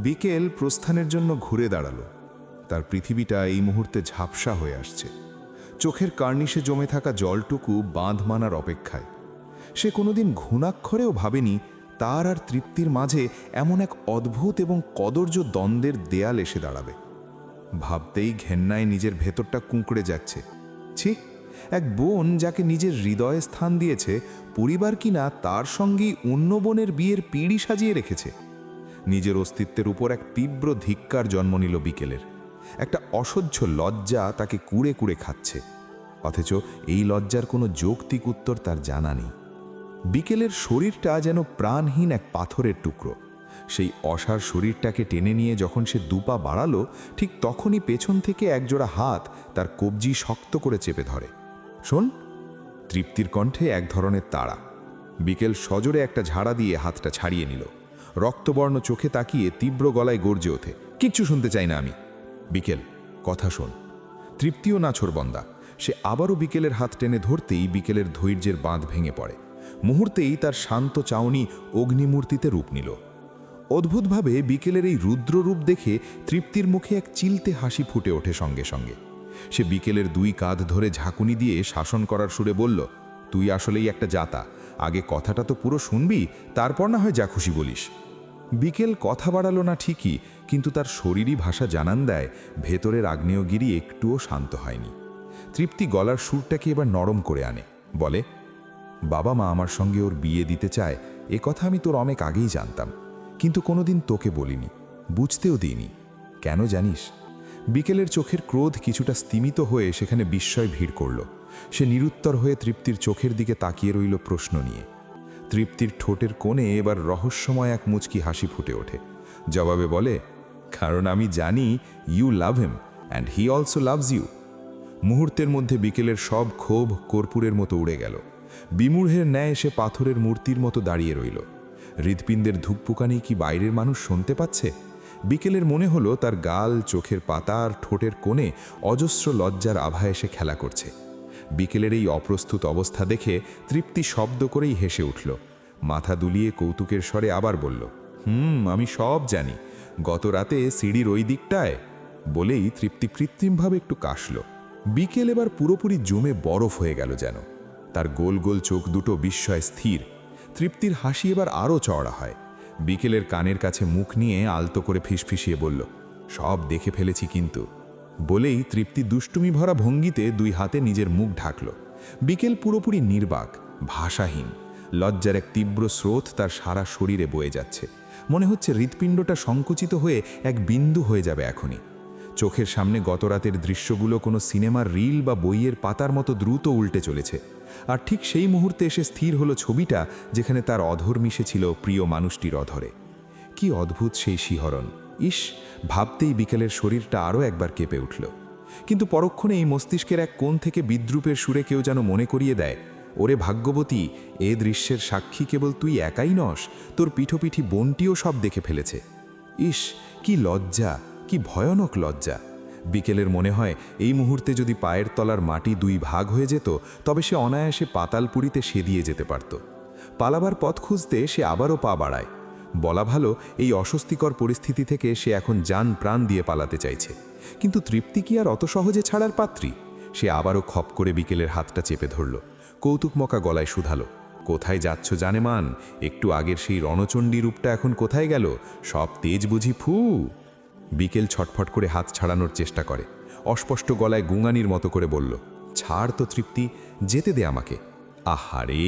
বিকেল প্রস্থানের জন্য ঘুরে দাঁড়ালো। তার পৃথিবীটা এই মুহূর্তে ঝাপসা হয়ে আসছে। চোখের কার্নিশে জমে থাকা জলটুকু বাঁধ মানার অপেক্ষায়। সে কোনোদিন ঘুণাক্ষরেও ভাবেনি তার আর তৃপ্তির মাঝে এমন এক অদ্ভুত এবং কদর্য দ্বন্দ্বের দেয়াল এসে দাঁড়াবে। ভাবতেই ঘেন্নায় নিজের ভেতরটা কুঁকড়ে যাচ্ছে। ছি, এক বোন যাকে নিজের হৃদয়ে স্থান দিয়েছে, পরিবার কিনা তার সঙ্গেই অন্য বোনের বিয়ের পিঁড়ি সাজিয়ে রেখেছে। নিজের অস্তিত্বের উপর এক তীব্র ধিক্কার জন্ম নিল বিকেলের। একটা অসহ্য লজ্জা তাকে কুড়ে কুড়ে খাচ্ছে, অথচ এই লজ্জার কোনো যৌক্তিক উত্তর তার জানা নেই। বিকেলের শরীরটা যেন প্রাণহীন এক পাথরের টুকরো। সেই অসার শরীরটাকে টেনে নিয়ে যখন সে দুপা বাড়ালো, ঠিক তখনই পেছন থেকে একজোড়া হাত তার কবজি শক্ত করে চেপে ধরে। শোন! তৃপ্তির কণ্ঠে এক ধরনের তাড়া। বিকেল সজোরে একটা ঝাড়া দিয়ে হাতটা ছাড়িয়ে নিল। রক্তবর্ণ চোখে তাকিয়ে তীব্র গলায় গর্জে ওঠে, কিচ্ছু শুনতে চাই না আমি। বিকেল, কথা শোন। তৃপ্তিও নাছোড়বন্দা। সে আবারও বিকেলের হাত টেনে ধরতেই বিকেলের ধৈর্যের বাঁধ ভেঙে পড়ে। মুহূর্তেই তার শান্ত চাউনি অগ্নিমূর্তিতে রূপ নিল। অদ্ভুতভাবে বিকেলের এই রুদ্র রূপ দেখে তৃপ্তির মুখে এক চিলতে হাসি ফুটে ওঠে সঙ্গে সঙ্গে। সে বিকেলের দুই কাঁধ ধরে ঝাঁকুনি দিয়ে শাসন করার সুরে বলল, তুই আসলেই একটা জাতা। আগে কথাটা তো পুরো শুনবি, তারপর না হয় যা খুশি বলিস। বিকেল কথা বাড়ালো না ঠিকই, কিন্তু তার শরীরী ভাষা জানান দেয় ভেতরের আগ্নেয়গিরি একটুও শান্ত হয়নি। তৃপ্তি গলার সুরটাকে এবার নরম করে আনে, বলে, বাবা মা আমার সঙ্গে ওর বিয়ে দিতে চায়, এ কথা আমি তোর অনেক আগেই জানতাম, কিন্তু কোনোদিন তোকে বলিনি, বুঝতেও দিইনি। কেন জানিস? বিকেলের চোখের ক্রোধ কিছুটা স্তিমিত হয়ে সেখানে বিস্ময় ভিড় করল। সে নিরুত্তর হয়ে তৃপ্তির চোখের দিকে তাকিয়ে রইল প্রশ্ন নিয়ে। তৃপ্তির ঠোঁটের কোণে এবার রহস্যময় এক মুচকি হাসি ফুটে ওঠে। জবাবে বলে, কারণ আমি জানি you love him and he also loves you. মুহূর্তের মধ্যে বিকেলের সব ক্ষোভ কর্পূরের মতো উড়ে গেল। বিমূঢ়ের ন্যায় সে পাথরের মূর্তির মতো দাঁড়িয়ে রইল। হৃৎপিণ্ডের ধুকপুকানি কি বাইরের মানুষ শুনতে পাচ্ছে? বিকেলের মনে হলো তার গাল, চোখের পাতা আর ঠোঁটের কোণে অজস্র লজ্জার আভা এসে খেলা করছে। বিকেলের এই অপ্রস্তুত অবস্থা দেখে তৃপ্তি শব্দ করেই হেসে উঠল। মাথা দুলিয়ে কৌতুকের স্বরে আবার বলল, আমি সব জানি, গত রাতে সিঁড়ির ওই দিকটায়, বলেই তৃপ্তি কৃত্রিমভাবে একটু কাশল। বিকেল এবার পুরোপুরি জমে বরফ হয়ে গেল যেন। তার গোল গোল চোখ দুটো বিস্ময় স্থির। তৃপ্তির হাসি এবার আরও চওড়া হয়। বিকেলের কানের কাছে মুখ নিয়ে আলতো করে ফিসফিসিয়ে বলল, সব দেখে ফেলেছি কিন্তু। বলেই তৃপ্তি দুষ্টুমি ভরা ভঙ্গিতে দুই হাতে নিজের মুখ ঢাকল। বিকেল পুরোপুরি নির্বাক, ভাষাহীন। লজ্জার এক তীব্র স্রোত তার সারা শরীরে বয়ে যাচ্ছে। মনে হচ্ছে হৃৎপিণ্ডটা সংকুচিত হয়ে এক বিন্দু হয়ে যাবে এখনই। চোখের সামনে গতরাতের দৃশ্যগুলো কোনো সিনেমার রিল বা বইয়ের পাতার মতো দ্রুত উল্টে চলেছে। আর ঠিক সেই মুহূর্তে এসে স্থির হলো ছবিটা, যেখানে তার অধর মিশেছিল প্রিয় মানুষটির অধরে। কি অদ্ভুত সেই শিহরণ! ইস, ভাবতেই বিকেলের শরীরটা আরও একবার কেঁপে উঠল। কিন্তু পরক্ষণে এই মস্তিষ্কের এক কোণ থেকে বিদ্রূপের সুরে কেউ যেন মনে করিয়ে দেয়, ওরে ভাগ্যবতী, এ দৃশ্যের সাক্ষী কেবল তুই একাই নস, তোর পিঠোপিঠি বোনটিও সব দেখে ফেলেছে। ইস, কি লজ্জা, কি ভয়ানক লজ্জা! বিকেলের মনে হয় এই মুহূর্তে যদি পায়ের তলার মাটি দুই ভাগ হয়ে যেত, তবে সে অনায়াসে পাতালপুরীতে সেদিয়ে যেতে পারত। পালাবার পথ খুঁজতে সে আবারও পা বাড়ায়। বলা ভালো, এই অস্বস্তিকর পরিস্থিতি থেকে সে এখন জান প্রাণ দিয়ে পালাতে চাইছে। কিন্তু তৃপ্তি কি আর অত সহজে ছাড়ার পাত্রী? সে আবারও খপ করে বিকেলের হাতটা চেপে ধরল। কৌতুকমকা গলায় শুধালো, কোথায় যাচ্ছ জানেমান? একটু আগের সেই রণচণ্ডী রূপটা এখন কোথায় গেল? সব তেজ বুঝি ফু? বিকেল ছটফট করে হাত ছাড়ানোর চেষ্টা করে। অস্পষ্ট গলায় গুঙানির মতো করে বলল, ছাড় তো তৃপ্তি, যেতে দে আমাকে। আহারে,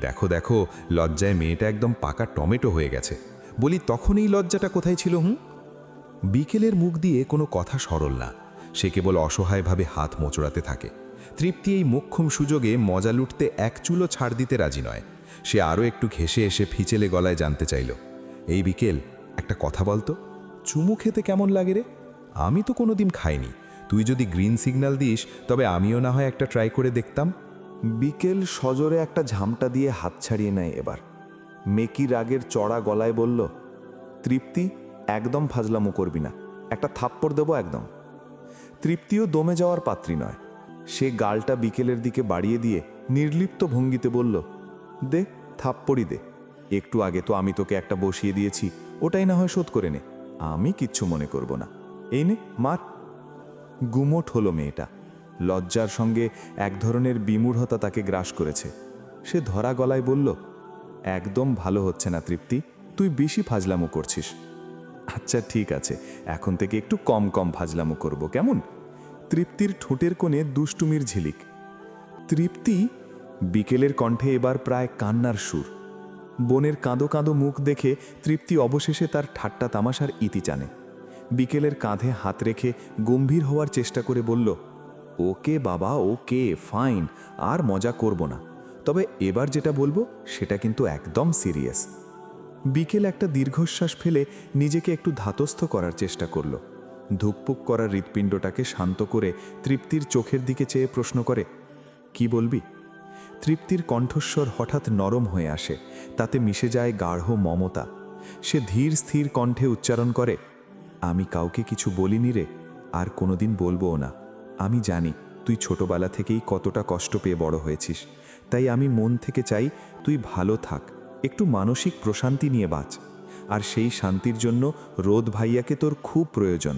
দেখো দেখো, লজ্জায় মেয়েটা একদম পাকা টমেটো হয়ে গেছে। বলি, তখন এই লজ্জাটা কোথায় ছিল? বিকেলের মুখ দিয়ে কোনো কথা সরল না। সে কেবল অসহায়ভাবে হাত মোচড়াতে থাকে। তৃপ্তি এই মোক্ষম সুযোগে মজা লুটতে এক চুলো ছাড় দিতে রাজি নয়। সে আরও একটু ঘেঁষে এসে ফিচেলে গলায় জানতে চাইল, এই বিকেল, একটা কথা বলতো, চুমু খেতে কেমন লাগে রে? আমি তো কোনোদিন খাইনি। তুই যদি গ্রিন সিগন্যাল দিস, তবে আমিও না হয় একটা ট্রাই করে দেখতাম। বিকেল সজোরে একটা ঝামটা দিয়ে হাত ছাড়িয়ে নেয়। এবার মেকি রাগের চড়া গলায় বলল, তৃপ্তি, একদম ফাজলামো করবি না, একটা থাপ্পড় দেবো একদম। তৃপ্তিও দমে যাওয়ার পাত্রী নয়। সে গালটা বিকেলের দিকে বাড়িয়ে দিয়ে নির্লিপ্ত ভঙ্গিতে বলল, দে, থাপ্পড়ই দে। একটু আগে তো আমি তোকে একটা বসিয়ে দিয়েছি, ওটাই না হয় শোধ করে নে। আমি কিচ্ছু মনে করব না। এই নে মার। গুমোট হলো মেয়েটা। লজ্জার সঙ্গে এক ধরনের বিমূঢ়তা তাকে গ্রাস করেছে। সে ধরা গলায় বলল, একদম ভালো হচ্ছে না তৃপ্তি, তুই বেশি ফাজলামো করছিস। আচ্ছা ঠিক আছে, এখন থেকে একটু কম কম ফাজলামো করব, কেমন? তৃপ্তির ঠোঁটের কোণে দুষ্টুমির ঝিলিক। তৃপ্তি? বিকেলের কণ্ঠে এবার প্রায় কান্নার সুর। বোনের কাঁদো কাঁদো মুখ দেখে তৃপ্তি অবশেষে তার ঠাট্টা তামাশার ইতি টানে। বিকেলের কাঁধে হাত রেখে গম্ভীর হওয়ার চেষ্টা করে বলল, ওকে বাবা, ওকে ফাইন, আর মজা করব না। তবে এবার যেটা বলবো সেটা কিন্তু একদম সিরিয়াস। বিকেল একটা দীর্ঘশ্বাস ফেলে নিজেকে একটু ধাতস্থ করার চেষ্টা করল। ধুকপুক করার হৃৎপিণ্ডটাকে শান্ত করে তৃপ্তির চোখের দিকে চেয়ে প্রশ্ন করে, কি বলবি? তৃপ্তির কণ্ঠস্বর হঠাৎ নরম হয়ে আসে, তাতে মিশে যায় গাঢ় মমতা। সে ধীর স্থির কণ্ঠে উচ্চারণ করে, আমি কাউকে কিছু বলিনি রে, আর কোনোদিন বলবোও না। আমি জানি তুই ছোটবেলা থেকেই কতটা কষ্ট পেয়ে বড় হয়েছিস, তাই আমি মন থেকে চাই তুই ভালো থাক, একটু মানসিক প্রশান্তি নিয়ে বাঁচ। আর সেই শান্তির জন্য রোদ ভাইয়াকে তোর খুব প্রয়োজন।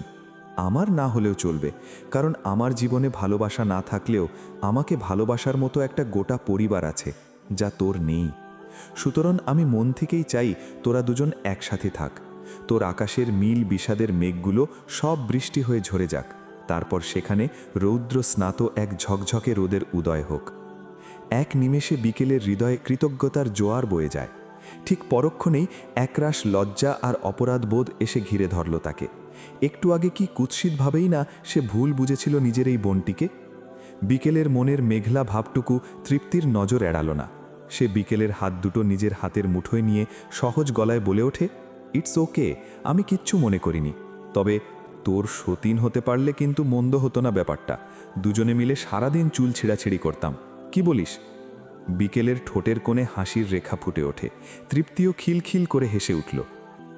আমার না হলেও চলবে, কারণ আমার জীবনে ভালোবাসা না থাকলেও আমাকে ভালোবাসার মতো একটা গোটা পরিবার আছে, যা তোর নেই। সুতরাং আমি মন থেকেই চাই তোরা দুজন একসাথে থাক। তোর আকাশের নীল বিষাদের মেঘগুলো সব বৃষ্টি হয়ে ঝরে যাক, তারপর সেখানে রৌদ্র স্নাত এক ঝকঝকে রোদের উদয় হোক। এক নিমেষে বিকেলের হৃদয়ে কৃতজ্ঞতার জোয়ার বয়ে যায়। ঠিক পরক্ষণেই একরাশ লজ্জা আর অপরাধবোধ এসে ঘিরে ধরল তাকে। একটু আগে কি কুৎসিতভাবেই না সে ভুল বুঝেছিল নিজের এই বোনটিকে। বিকেলের মনের মেঘলা ভাবটুকু তৃপ্তির নজর এড়াল না। সে বিকেলের হাত দুটো নিজের হাতের মুঠোয় নিয়ে সহজ গলায় বলে ওঠে, ইটস ওকে, আমি কিচ্ছু মনে করিনি। তবে তোর সতীন হতে পারলে কিন্তু মন্দ হতো না ব্যাপারটা। দুজনে মিলে সারাদিন চুল ছিঁড়াছিঁড়ি করতাম, কি বলিস? বিকেলের ঠোঁটের কোণে হাসির রেখা ফুটে ওঠে। তৃপ্তিও খিলখিল করে হেসে উঠল।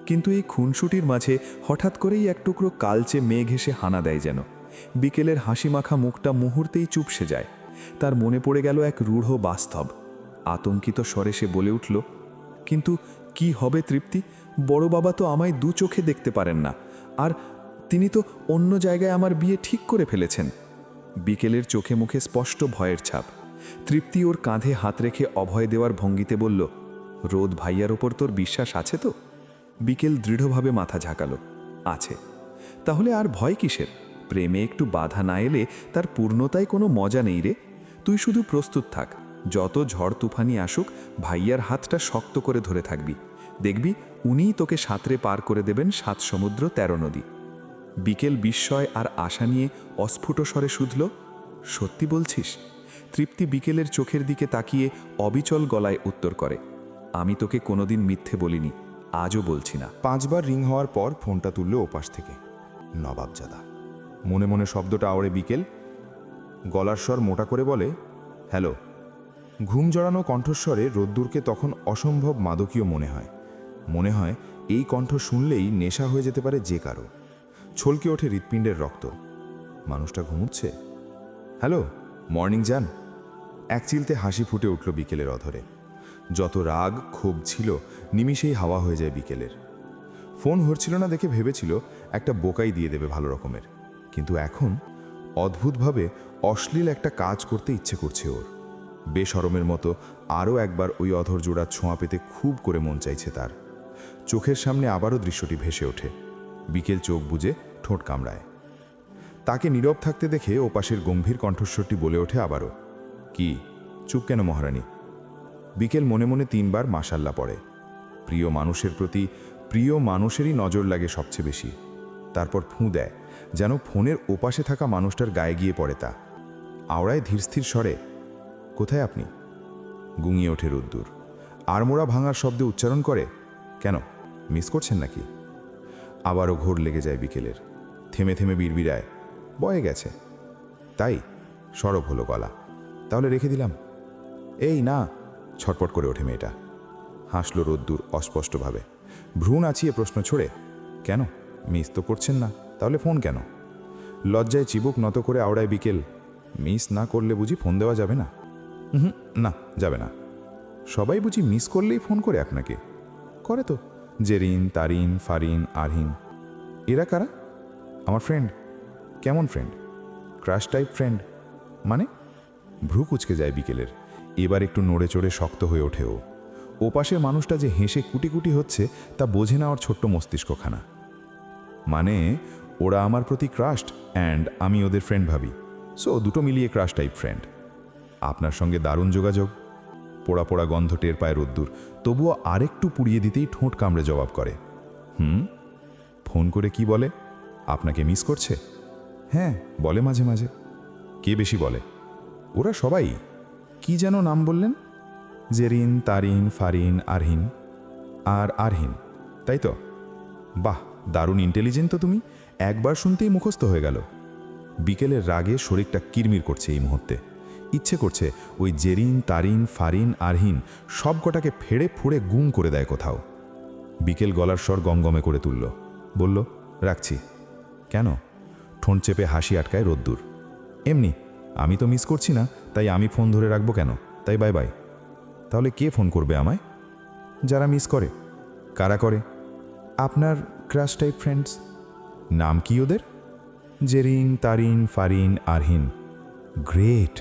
কিন্তু এই খুনসুটির মাঝে হঠাৎ করেই এক টুকরো কালচে মেঘ এসে হানা দেয় যেন। বিকেলের হাসিমাখা মুখটা মুহূর্তেই চুপসে যায়। তার মনে পড়ে গেল এক রূঢ় বাস্তব। আতঙ্কিত স্বরে সে বলে উঠল, কিন্তু কি হবে তৃপ্তি? বড় বাবা তো আমায় দু চোখে দেখতে পারেন না, আর তিনি তো অন্য জায়গায় আমার বিয়ে ঠিক করে ফেলেছেন। বিকেলের চোখে মুখে স্পষ্ট ভয়ের ছাপ। তৃপ্তি ওর কাঁধে হাত রেখে অভয় দেওয়ার ভঙ্গিতে বলল, রোদ ভাইয়ার ওপর তোর বিশ্বাস আছে তো? বিকেল দৃঢ়ভাবে মাথা ঝাঁকালো, আছে। তাহলে আর ভয় কিসের? প্রেমে একটু বাধা না এলে তার পূর্ণতায় কোনো মজা নেই রে। তুই শুধু প্রস্তুত থাক, যত ঝড় তুফানি আসুক ভাইয়ার হাতটা শক্ত করে ধরে থাকবি। দেখবি উনিই তোকে সাঁতরে পার করে দেবেন 7 সমুদ্র 13 নদী। বিকেল বিস্ময় আর আশা নিয়ে অস্ফুট স্বরে শুধল, সত্যি বলছিস? তৃপ্তি বিকেলের চোখের দিকে তাকিয়ে অবিচল গলায় উত্তর করে, আমি তোকে কোনোদিন মিথ্যে বলিনি, আজও বলছি না। 5 বার রিং হওয়ার পর ফোনটা তুলল ওপাশ থেকে নবাবজাদা। মনে মনে শব্দটা আওড়ে বিকেল। গলার স্বর মোটা করে বলে, হ্যালো। ঘুম জড়ানো কণ্ঠস্বরে রোদ্দুরকে তখন অসম্ভব মাদকীয় মনে হয়। মনে হয় এই কণ্ঠ শুনলেই নেশা হয়ে যেতে পারে যে কারো। ছলকে ওঠে হৃৎপিণ্ডের রক্ত। মানুষটা ঘুমুচ্ছে। হ্যালো, মর্নিং জান। এক চিলতে হাসি ফুটে উঠল বিকেলের অধরে। যত রাগ ক্ষোভ ছিল নিমিষেই হাওয়া হয়ে যায় বিকেলের। ফোন হচ্ছিল না দেখে ভেবেছিল একটা বোকাই দিয়ে দেবে ভালো রকমের, কিন্তু এখন অদ্ভুতভাবে অশ্লীল একটা কাজ করতে ইচ্ছে করছে ওর। বেশরমের মতো আরও একবার ওই অধর জোড়ার ছোঁয়া পেতে খুব করে মন চাইছে তার। চোখের সামনে আবারও দৃশ্যটি ভেসে ওঠে। বিকেল চোখ বুজে ঠোঁট কামড়ায়। তাকে নীরব থাকতে দেখে ওপাশের গম্ভীর কণ্ঠস্বরটি বলে ওঠে আবারও, কি চুপ কেন মহারানী? বিকেল মনে মনে 3 বার মাশাল্লাহ পড়ে। প্রিয় মানুষের প্রতি প্রিয় মানুষেরই নজর লাগে সবচেয়ে বেশি। তারপর ফুঁ দেয়, যেন ফোনের ওপাশে থাকা মানুষটার গায়ে গিয়ে পড়ে তা। আওড়ায় ধীরস্থির স্বরে, কোথায় আপনি? গুঙিয়ে ওঠে রোদ্দুর। আড়মোড়া ভাঙার শব্দে উচ্চারণ করে, কেন মিস করছেন নাকি? আবারও ঘোর লেগে যায় বিকেলের। থেমে থেমে বিড়বিড়ায়, বয়ে গেছে। তাই সরব হলো গলা। তাহলে রেখে দিলাম। এই না, ছটপট করে ওঠে মেয়েটা। হাসল রোদ্দুর অস্পষ্টভাবে। ভ্রু নাচিয়ে প্রশ্ন ছড়ে, কেন মিস তো করছেন না, তাহলে ফোন কেন? লজ্জায় চিবুক নত করে আওড়ায় বিকেল, মিস না করলে বুঝি ফোন দেওয়া যাবে না? না, যাবে না। সবাই বুঝি মিস করলেই ফোন করে আপনাকে? করে তো, জেরিন, তারিন, ফারিন, আরহিন। এরা কারা? আমার ফ্রেন্ড। কেমন ফ্রেন্ড? ক্রাশ টাইপ ফ্রেন্ড মানে? ভ্রু কুচকে যায় বিকেলের। এবার একটু নড়ে চড়ে শক্ত হয়ে ওঠে ও। ওপাশের মানুষটা যে হেসে কুটি কুটি হচ্ছে তা বোঝে না ওর ছোট্ট মস্তিষ্কখানা। মানে ওরা আমার প্রতি ক্রাশড অ্যান্ড আমি ওদের ফ্রেন্ড ভাবি, সো দুটো মিলিয়ে ক্রাশ টাইপ ফ্রেন্ড। আপনার সঙ্গে দারুণ যোগাযোগ। পোড়া পোড়া গন্ধ টের পায় রোদ্দুর, তবুও আরেকটু পুড়িয়ে দিতেই ঠোঁট কামড়ে জবাব করে, ফোন করে কি বলে? আপনাকে মিস করছে? হ্যাঁ বলে মাঝে মাঝে। কে বেশি বলে? ওরা সবাই। কি যেন নাম বললেন? জেরিন, তারিন, ফারিন, আরহিন আর আরহিন, তাই তো? বাহ, দারুণ ইন্টেলিজেন্ট তো তুমি। একবার শুনতেই মুখস্থ হয়ে গেল। বিকেলের রাগে শরীরটা কিরমির করছে এই মুহূর্তে। ইচ্ছে করছে ওই জেরিন, তারিন, ফারিন, আরহিন সব কটাকে ফেড়ে ফুড়ে গুম করে দেয় কোথাও। বিকেল গলার স্বর গমগমে করে তুলল, বলল, রাখছি। কেন? ঠোঁট চেপে হাসি আটকায় রোদ্দুর। এমনি, আমি তো মিস করছি না, তাই আমি ফোন ধরে রাখবো কেন? তাই বাই বাই। তাহলে কে ফোন করবে আমায়? যারা মিস করে। কারা করে? আপনার ক্রাশ টাইপ ফ্রেন্ডস। নাম কি ওদের? জেরিন, তারিন, ফারিন, আরহিন। গ্রেট!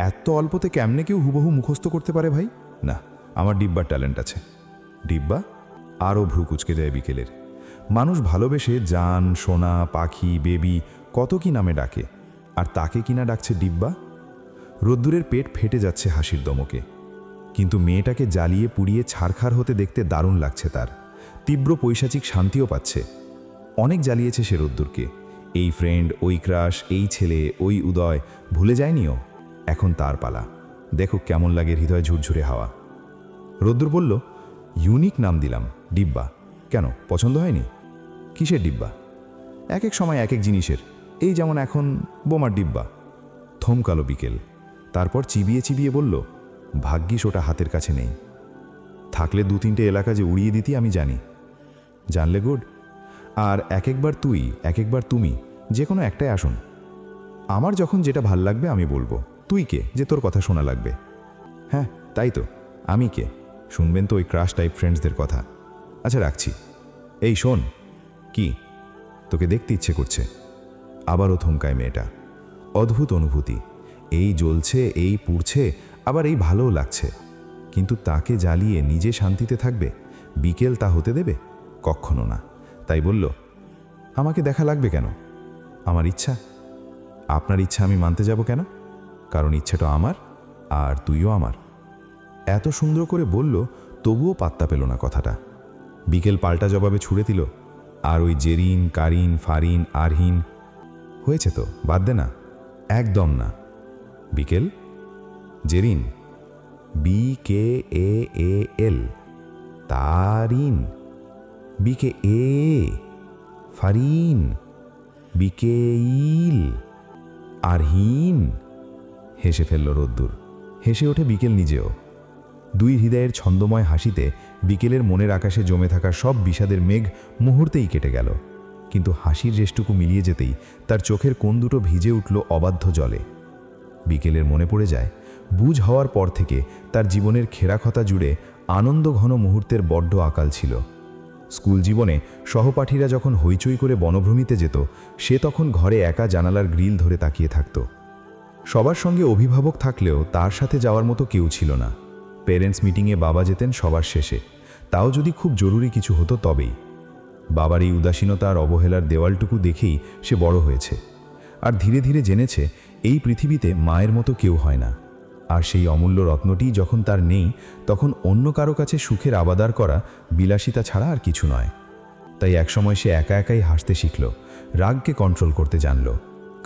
এত অল্পতে কেমনে কেউ হুবহু মুখস্থ করতে পারে ভাই? না, আমার ডিব্বার ট্যালেন্ট আছে। ডিব্বা? আরও ভ্রু কুচকে যায় বিকেলের। মানুষ ভালোবেসে জান, সোনা, পাখি, বেবি কত কি নামে ডাকে, আর তাকে কিনা ডাকছে ডিব্বা। রোদ্দুরের পেট ফেটে যাচ্ছে হাসির দমকে। কিন্তু মেয়েটাকে জ্বালিয়ে পুড়িয়ে ছারখার হতে দেখতে দারুণ লাগছে তার। তীব্র পৈশাচিক শান্তিও পাচ্ছে। অনেক জ্বালিয়েছে সে রোদ্দুরকে। এই ফ্রেন্ড, ওই ক্রাশ, এই ছেলে, ওই উদয়, ভুলে যায়নিও। এখন তার পালা। দেখো কেমন লাগে হৃদয় ঝুরঝুরে হাওয়া। রোদ্দুর বলল, ইউনিক নাম দিলাম, ডিব্বা। কেন, পছন্দ হয়নি? কিসের ডিব্বা? এক এক সময় এক এক জিনিসের। এই যেমন এখন বোমার ডিব্বা। থমকালো বিকেল, তারপর চিবিয়ে চিবিয়ে বলল, ভাগ্যিস ওটা হাতের কাছে নেই। থাকলে 2-3টে এলাকা যে উড়িয়ে দিতি আমি জানি। জানলে গুড। আর এক একবার তুই, এক একবার তুমি, যে কোনো একটাই আসুন। আমার যখন যেটা ভাল লাগবে আমি বলবো। তুই কে যে তোর কথা শোনা লাগবে? হ্যাঁ তাই তো, আমি কে? শুনবেন তো ওই ক্রাশ টাইপ ফ্রেন্ডসদের কথা। আচ্ছা রাখছি। এই শোন। কি? তোকে দেখতে ইচ্ছে করছে। আবারও থমকায় মেয়েটা। অদ্ভুত অনুভূতি। এই জ্বলছে, এই পুড়ছে, আবার এই ভালোও লাগছে। কিন্তু তাকে জ্বালিয়ে নিজে শান্তিতে থাকবে বিকেল তা হতে দেবে? কখনো না। তাই বলল, আমাকে দেখা লাগবে কেন? আমার ইচ্ছা। আপনার ইচ্ছা আমি মানতে যাব কেন? কারণ ইচ্ছেটা আমার, আর তুইও আমার। এত সুন্দর করে বলল, তবুও পাত্তা পেল না কথাটা। বিকেল পাল্টা জবাবে ছুড়ে দিল, আর ওই জেরিন, কারিন, ফারিন, আরহিন হয়েছে তো, বাদ দে না। একদম না। বিকেল? Zerin? BKAAL। Tarin? BKA। Farin? BKIL। আরহিন? হেসে ফেলল রোদ্দুর। হেসে ওঠে বিকেল নিজেও। দুই হৃদয়ের ছন্দময় হাসিতে বিকেলের মনের আকাশে জমে থাকা সব বিষাদের মেঘ মুহূর্তেই কেটে গেল। কিন্তু হাসির রেশটুকু মিলিয়ে যেতেই তার চোখের কোণ দুটো ভিজে উঠল অবাধ্য জলে। বিকেলের মনে পড়ে যায়, বুঝ হওয়ার পর থেকে তার জীবনের খেরাখতা জুড়ে আনন্দঘন মুহূর্তের বড্ড আকাল ছিল। স্কুল জীবনে সহপাঠীরা যখন হইচই করে বনভূমিতে যেত, সে তখন ঘরে একা জানালার গ্রিল ধরে তাকিয়ে থাকত। সবার সঙ্গে অভিভাবক থাকলেও তার সাথে যাওয়ার মতো কেউ ছিল না। পেরেন্টস মিটিংয়ে বাবা যেতেন সবার শেষে, তাও যদি খুব জরুরি কিছু হতো তবেই। বাবার এই উদাসীনতা আর অবহেলার দেওয়ালটুকু দেখেই সে বড় হয়েছে, আর ধীরে ধীরে জেনেছে এই পৃথিবীতে মায়ের মতো কেউ হয় না। আর সেই অমূল্য রত্নটি যখন তার নেই, তখন অন্য কারো কাছে সুখের আবাদার করা বিলাসিতা ছাড়া আর কিছু নয়। তাই একসময় সে একা একাই হাসতে শিখল, রাগকে কন্ট্রোল করতে জানল,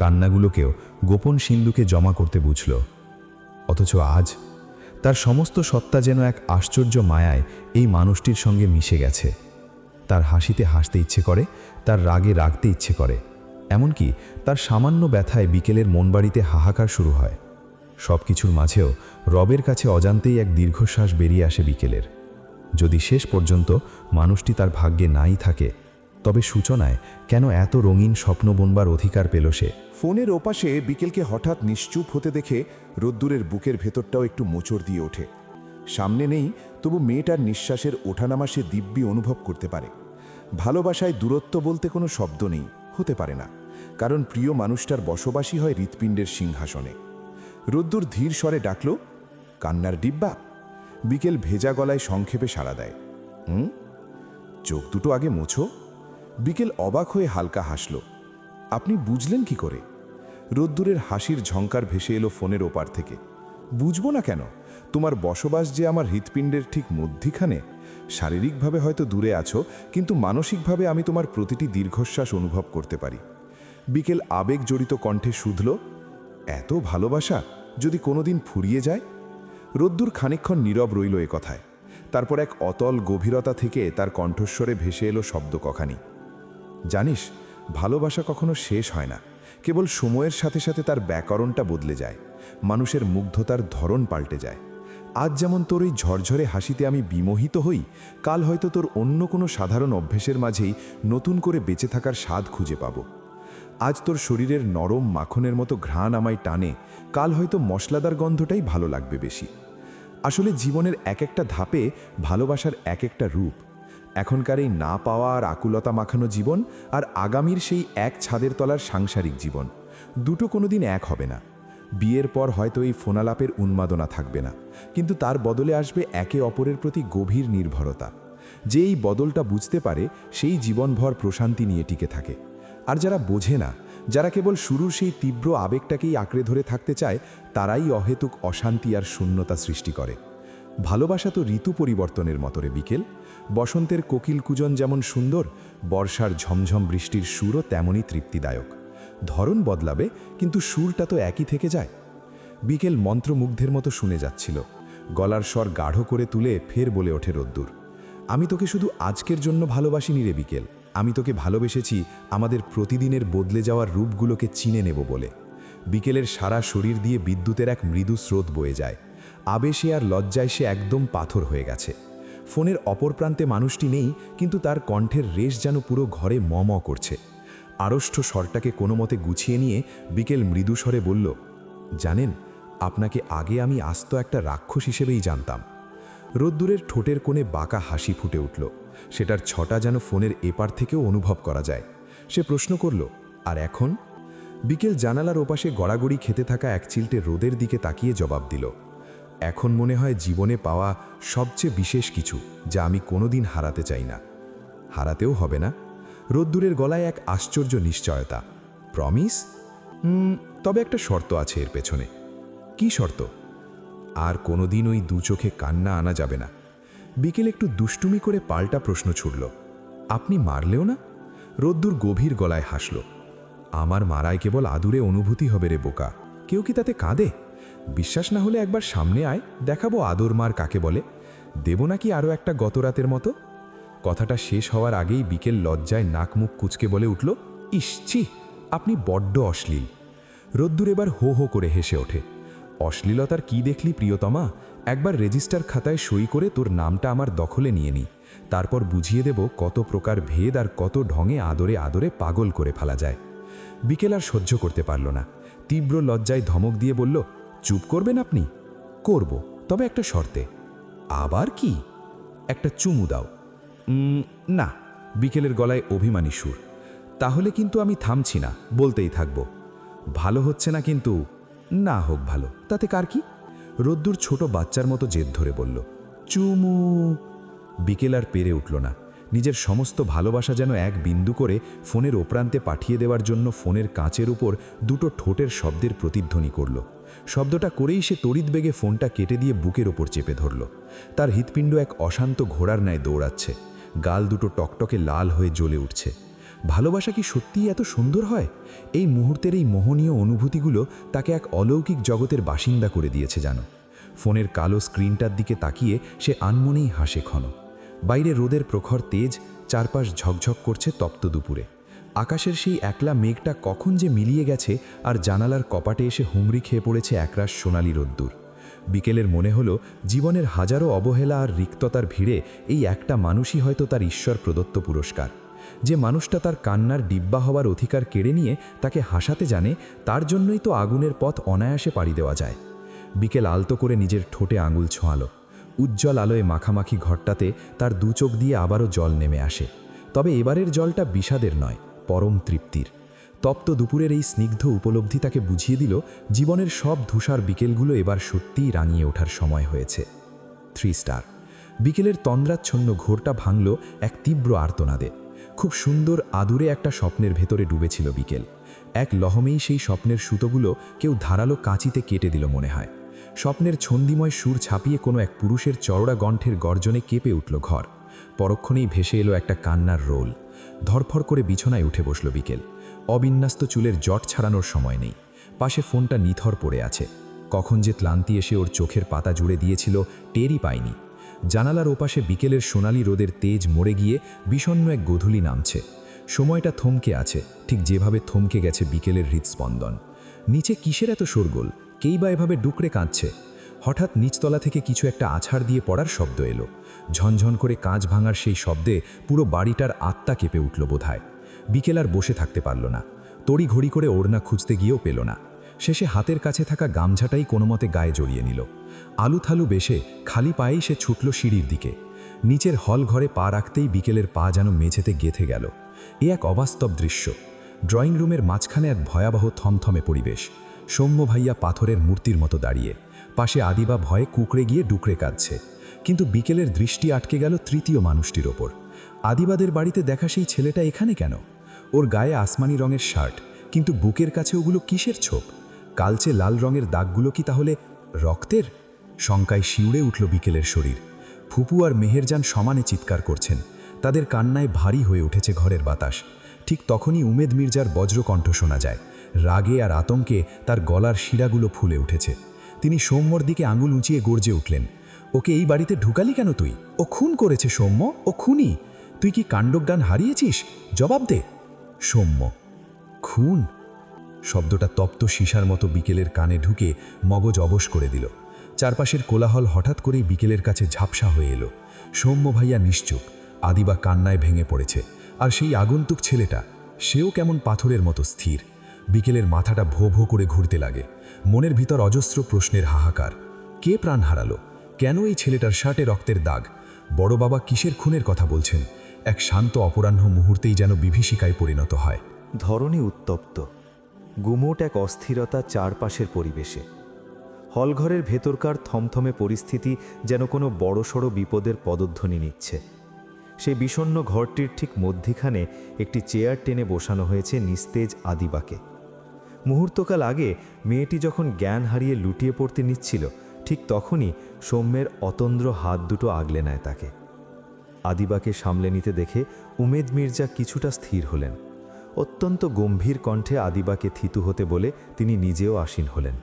কান্নাগুলোকেও গোপন সিন্ধুকে জমা করতে বুঝল। অথচ আজ তার সমস্ত সত্তা যেন এক আশ্চর্য মায়ায় এই মানুষটির সঙ্গে মিশে গেছে। তার হাসিতে হাসতে ইচ্ছে করে, তার রাগে রাগতে ইচ্ছে করে, এমনকি তার সামান্য ব্যথায় বিকেলের মন বাড়িতে হাহাকার শুরু হয়। সব কিছুর মাঝেও রবের কাছে অজান্তেই এক দীর্ঘশ্বাস বেরিয়ে আসে বিকেলের। যদি শেষ পর্যন্ত মানুষটি তার ভাগ্যে নাই থাকে, তবে সূচনায় কেন এত রঙিন স্বপ্ন বুনবার অধিকার পেল সে? ফোনের ওপাশে বিকেলকে হঠাৎ নিশ্চুপ হতে দেখে রোদ্দুরের বুকের ভেতরটাও একটু মোচড় দিয়ে ওঠে। সামনে নেই, তবু মেয়েটার নিঃশ্বাসের ওঠানামা সে দিব্যি অনুভব করতে পারে। ভালোবাসায় দূরত্ব বলতে কোনো শব্দ নেই, হতে পারে না, কারণ প্রিয় মানুষটার বসবাসী হয় হৃৎপিণ্ডের সিংহাসনে। রোদ্দুর ধীর স্বরে ডাকল, কান্নার ডিব্বা। বিকেল ভেজা গলায় সংক্ষেপে সাড়া দেয়, চোখ দুটো আগে মোছো। বিকেল অবাক হয়ে হালকা হাসল। আপনি বুঝলেন কি করে? রোদ্দুরের হাসির ঝংকার ভেসে এলো ফোনের ওপার থেকে। বুঝবো না কেন? তোমার বসবাস যে আমার হৃৎপিণ্ডের ঠিক মধ্যিখানে। শারীরিকভাবে হয়তো দূরে আছো, কিন্তু মানসিকভাবে আমি তোমার প্রতিটি দীর্ঘশ্বাস অনুভব করতে পারি। বিকেল আবেগ জড়িত কণ্ঠে শুধল, এত ভালোবাসা যদি কোনোদিন ফুরিয়ে যায়? রোদ্দুর খানিকক্ষণ নীরব রইল এ কথায়। তারপর এক অতল গভীরতা থেকে তার কণ্ঠস্বরে ভেসে এলো শব্দ কখানি, জানিস, ভালোবাসা কখনো শেষ হয় না, কেবল সময়ের সাথে সাথে তার ব্যাকরণটা বদলে যায়, মানুষের মুগ্ধতার ধরন পাল্টে যায়। আজ যেমন তোর এই ঝরঝরে হাসিতে আমি বিমোহিত হই, কাল হয়তো তোর অন্য কোনো সাধারণ অভ্যেসের মাঝেই নতুন করে বেঁচে থাকার স্বাদ খুঁজে পাব। আজ তোর শরীরের নরম মাখনের মতো ঘ্রাণ আমায় টানে, কাল হয়তো মশলাদার গন্ধটাই ভালো লাগবে বেশি। আসলে জীবনের এক একটা ধাপে ভালোবাসার এক একটা রূপ। এখনকার এই না পাওয়া আর আকুলতা মাখানো জীবন, আর আগামীর সেই এক ছাদের তলার সাংসারিক জীবন, দুটো কোনোদিন এক হবে না। বিয়ের পর হয়তো এই ফোনালাপের উন্মাদনা থাকবে না, কিন্তু তার বদলে আসবে একে অপরের প্রতি গভীর নির্ভরতা। যে এই বদলটা বুঝতে পারে, সেই জীবনভর প্রশান্তি নিয়ে টিকে থাকে। আর যারা বোঝে না, যারা কেবল শুরুর সেই তীব্র আবেগটাকেই আঁকড়ে ধরে থাকতে চায়, তারাই অহেতুক অশান্তি আর শূন্যতা সৃষ্টি করে। ভালোবাসা তো ঋতু পরিবর্তনের মতো রে বিকেল। বসন্তের কোকিল কুজন যেমন সুন্দর, বর্ষার ঝমঝম বৃষ্টির সুরও তেমনই তৃপ্তিদায়ক। ধরন বদলাবে, কিন্তু সুরটা তো একই থেকে যায়। বিকেল মন্ত্রমুগ্ধের মতো শুনে যাচ্ছিল। গলার স্বর গাঢ় করে তুলে ফের বলে ওঠে রোদ্দুর, আমি তোকে শুধু আজকের জন্য ভালোবাসিনি রে বিকেল, আমি তোকে ভালোবেসেছি আমাদের প্রতিদিনের বদলে যাওয়ার রূপগুলোকে চিনে নেব বলে। বিকেলের সারা শরীর দিয়ে বিদ্যুতের এক মৃদু স্রোত বয়ে যায়। আবেশে আর লজ্জায় সে একদম পাথর হয়ে গেছে। ফোনের অপর প্রান্তে মানুষটি নেই, কিন্তু তার কণ্ঠের রেশ যেন পুরো ঘরে ম করছে। আড়ষ্ঠ স্বরটাকে কোনো মতে গুছিয়ে নিয়ে বিকেল মৃদু স্বরে বলল, জানেন, আপনাকে আগে আমি আস্ত একটা রাক্ষস হিসেবেই জানতাম। রোদ্দুরের ঠোঁটের কোণে বাঁকা হাসি ফুটে উঠল। সেটার ছটা যেন ফোনের এপার থেকেও অনুভব করা যায়। সে প্রশ্ন করল, আর এখন? বিকেল জানালার ওপাশে গড়াগড়ি খেতে থাকা এক চিলটে রোদের দিকে তাকিয়ে জবাব দিল, এখন মনে হয় জীবনে পাওয়া সবচেয়ে বিশেষ কিছু, যা আমি কোনোদিন হারাতে চাই না। হারাতেও হবে না। রোদ্দুরের গলায় এক আশ্চর্য নিশ্চয়তা। প্রমিস? তবে একটা শর্ত আছে এর পেছনে। কি শর্ত? আর কোনোদিন ওই দু চোখে কান্না আনা যাবে না। বিকেল একটু দুষ্টুমি করে পাল্টা প্রশ্ন ছুড়ল, আপনি মারলেও না? রোদ্দুর গভীর গলায় হাসল, আমার মারায় কেবল আদুরে অনুভূতি হবে রে বোকা, কেউ কি তাতে কাঁদে? বিশ্বাস না হলে একবার সামনে আয়, দেখাবো আদর মার কাকে বলে। দেব নাকি আরও একটা গত রাতের মতো? কথাটা শেষ হওয়ার আগেই বিকেল লজ্জায় নাক মুখ কুচকে বলে উঠল, ইসছি, আপনি বড্ড অশ্লীল। রোদ্দুর এবার হো হো করে হেসে ওঠে। অশ্লীলতার কি দেখলি প্রিয়তমা? একবার রেজিস্টার খাতায় সই করে তোর নামটা আমার দখলে নিয়ে নি, তারপর বুঝিয়ে দেব কত প্রকার ভেদ আর কত ঢঙে আদরে আদরে পাগল করে ফেলা যায়। বিকেল আর সহ্য করতে পারল না। তীব্র লজ্জায় ধমক দিয়ে বলল, চুপ করবেন আপনি? করব, তবে একটা শর্তে। আবার কি? একটা চুমু দাও। না। বিকেলের গলায় অভিমানী সুর। তাহলে কিন্তু আমি থামছি না, বলতেই থাকব। ভালো হচ্ছে না কিন্তু? না হোক ভালো, তাতে কার কি? রোদ্দুর ছোট বাচ্চার মতো জেদ ধরে বলল, চুমু। বিকেল আর পেরে উঠল না। নিজের সমস্ত ভালোবাসা যেন এক বিন্দু করে ফোনের ওপ্রান্তে পাঠিয়ে দেওয়ার জন্য ফোনের কাঁচের উপর দুটো ঠোঁটের শব্দের প্রতিধ্বনি করল। শব্দটা করেই সে তড়িৎ বেগে ফোনটা কেটে দিয়ে বুকের ওপর চেপে ধরল। তার হৃৎপিণ্ড এক অশান্ত ঘোড়ার ন্যায় দৌড়াচ্ছে। গাল দুটো টকটকে লাল হয়ে জ্বলে উঠছে। ভালোবাসা কি সত্যিই এত সুন্দর হয়? এই মুহূর্তের এই মোহনীয় অনুভূতিগুলো তাকে এক অলৌকিক জগতের বাসিন্দা করে দিয়েছে জানো। ফোনের কালো স্ক্রিনটার দিকে তাকিয়ে সে আনমনেই হাসে ক্ষণ। বাইরে রোদের প্রখর তেজ, চারপাশ ঝকঝক করছে তপ্ত দুপুরে। আকাশের সেই একলা মেঘটা কখন যে মিলিয়ে গেছে, আর জানালার কপাটে এসে হুমড়ি খেয়ে পড়েছে একরাশ সোনালি রোদ্দুর। বিকেলের মনে হলো, জীবনের হাজারো অবহেলা আর রিক্ততার ভিড়ে এই একটা মানুষই হয়তো তার ঈশ্বর প্রদত্ত পুরস্কার। যে মানুষটা তার কান্নার ডিব্বা হওয়ার অধিকার কেড়ে নিয়ে তাকে হাসাতে জানে, তার জন্যই তো আগুনের পথ অনায়াসে পাড়ি দেওয়া যায়। বিকেল আলতো করে নিজের ঠোঁটে আঙুল ছোঁয়ালো। উজ্জ্বল আলোয় মাখামাখি ঘরটাতে তার দু চোখ দিয়ে আবারও জল নেমে আসে। তবে এবারের জলটা বিষাদের নয়, পরম তৃপ্তির। তপ্ত দুপুরের এই স্নিগ্ধ উপলব্ধি তাকে বুঝিয়ে দিল জীবনের সব ধূসার বিকেলগুলো এবার সত্যিই রাঙিয়ে ওঠার সময় হয়েছে। 3 স্টার। বিকেলের তন্দ্রাচ্ছন্ন ঘোরটা ভাঙল এক তীব্র আর্তনাদে। খুব সুন্দর আদুরে একটা স্বপ্নের ভেতরে ডুবেছিল বিকেল। এক লহমেই সেই স্বপ্নের সুতোগুলো কেউ ধারালো কাঁচিতে কেটে দিল মনে হয়। স্বপ্নের ছন্দিময় সুর ছাপিয়ে কোনো এক পুরুষের চওড়া কণ্ঠের গর্জনে কেঁপে উঠল ঘর। পরক্ষণেই ভেসে এলো একটা কান্নার রোল। ধরফর করে বিছানায় উঠে বসল বিকেল। অবিন্যস্ত চুলের জট ছাড়ানোর সময় নেই। পাশে ফোনটা নিথর পড়ে আছে। কখন যে ক্লান্তি এসে ওর চোখের পাতা জুড়ে দিয়েছিল টেরই পায়নি। জানালার ওপাশে বিকেলের সোনালি রোদের তেজ মরে গিয়ে বিষণ্ণ এক গোধূলি নামছে। সময়টা থমকে আছে, ঠিক যেভাবে থমকে গেছে বিকেলের হৃদস্পন্দন। নিচে কিসের এত শোরগোল? কেই বা এভাবে ডুকরে কাঁদছে? হঠাৎ নিচতলা থেকে কিছু একটা আছাড় দিয়ে পড়ার শব্দ এলো। ঝনঝন করে কাঁচ ভাঙার সেই শব্দে পুরো বাড়িটার আত্মা কেঁপে উঠল বোধহয়। বিকেল আর বসে থাকতে পারল না। তড়িঘড়ি করে ওড়না খুঁজতে গিয়েও পেল না। শেষে হাতের কাছে থাকা গামছাটাই কোনোমতে গায়ে জড়িয়ে নিল। আলুথালু বেশে খালি পায়েই সে ছুটল সিঁড়ির দিকে। নিচের হল ঘরে পা রাখতেই বিকেলের পা যেন মেঝেতে গেঁথে গেল। এ এক অবাস্তব দৃশ্য। ড্রয়িং রুমের মাঝখানে এক ভয়াবহ থমথমে পরিবেশ। সৌম্য ভাইয়া পাথরের মূর্তির মতো দাঁড়িয়ে, পাশে আদিবা ভয়ে কুকড়ে গিয়ে ডুকরে কাঁদছে। কিন্তু বিকেলের দৃষ্টি আটকে গেল তৃতীয় মানুষটির ওপর। আদিবাদের বাড়িতে দেখা সেই ছেলেটা এখানে কেন? ওর গায়ে আসমানি রঙের শার্ট, কিন্তু বুকের কাছে ওগুলো কিসের ছোপ? কালচে লাল রঙের দাগগুলো কি তাহলে রক্তের? শঙ্কায় শিউড়ে উঠল বিকেলের শরীর। ফুপু আর মেহেরজান সমানে চিৎকার করছেন। তাদের কান্নায় ভারী হয়ে উঠেছে ঘরের বাতাস। ঠিক তখনই উমেদ মির্জার বজ্রকণ্ঠ শোনা যায়। রাগে আর আতঙ্কে তার গলার শিরাগুলো ফুলে উঠেছে। তিনি সৌম্যর দিকে আঙুল উঁচিয়ে গর্জে উঠলেন, ওকে এই বাড়িতে ঢুকালি কেন তুই? ও খুন করেছে সৌম্য, ও খুনি। তুই কি কাণ্ডজ্ঞান হারিয়েছিস? জবাব দে। সৌম্য খুন? শব্দটা তপ্ত সীসার মতো বিকেলের কানে ঢুকে মগজ অবশ করে দিল। চারপাশের কোলাহল হঠাৎ করেই বিকেলের কাছে ঝাপসা হয়ে এলো। সৌম্য ভাইয়া নিশ্চুপ, আদিবা কান্নায় ভেঙে পড়েছে। আর সেই আগন্তুক ছেলেটা, সেও কেমন পাথরের মতো স্থির। বিকেলের মাথাটা ভো ভো করে ঘুরতে লাগে। মনের ভিতর অজস্র প্রশ্নের হাহাকার। কে প্রাণ হারালো? কেন এই ছেলেটার শার্টে রক্তের দাগ? বড় বাবা কিসের খুনের কথা বলছেন? এক শান্ত অপরাহ্ন মুহূর্তেই যেন বিভীষিকায় পরিণত হয়। ধরণী উত্তপ্ত, গুমোট এক অস্থিরতা চারপাশের পরিবেশে। হলঘরের ভেতরকার থমথমে পরিস্থিতি যেন কোনো বড়সড় বিপদের পদধ্বনি নিচ্ছে। সেই বিষণ্ণ ঘরটির ঠিক মধ্যিখানে একটি চেয়ার টেনে বসানো হয়েছে নিস্তেজ আদিবাকে। মুহূর্তকাল আগে মেয়েটি যখন জ্ঞান হারিয়ে লুটিয়ে পড়তে নিচ্ছিল, ঠিক তখনই সৌম্যের অতন্দ্র হাত দুটো আগলে নেয় তাকে। আদিবাকে সামলে নিতে দেখে উমেদ মির্জা কিছুটা স্থির হলেন। অত্যন্ত গম্ভীর কণ্ঠে আদিবাকে থিতু হতে বলে তিনি নিজেও আসীন হলেন।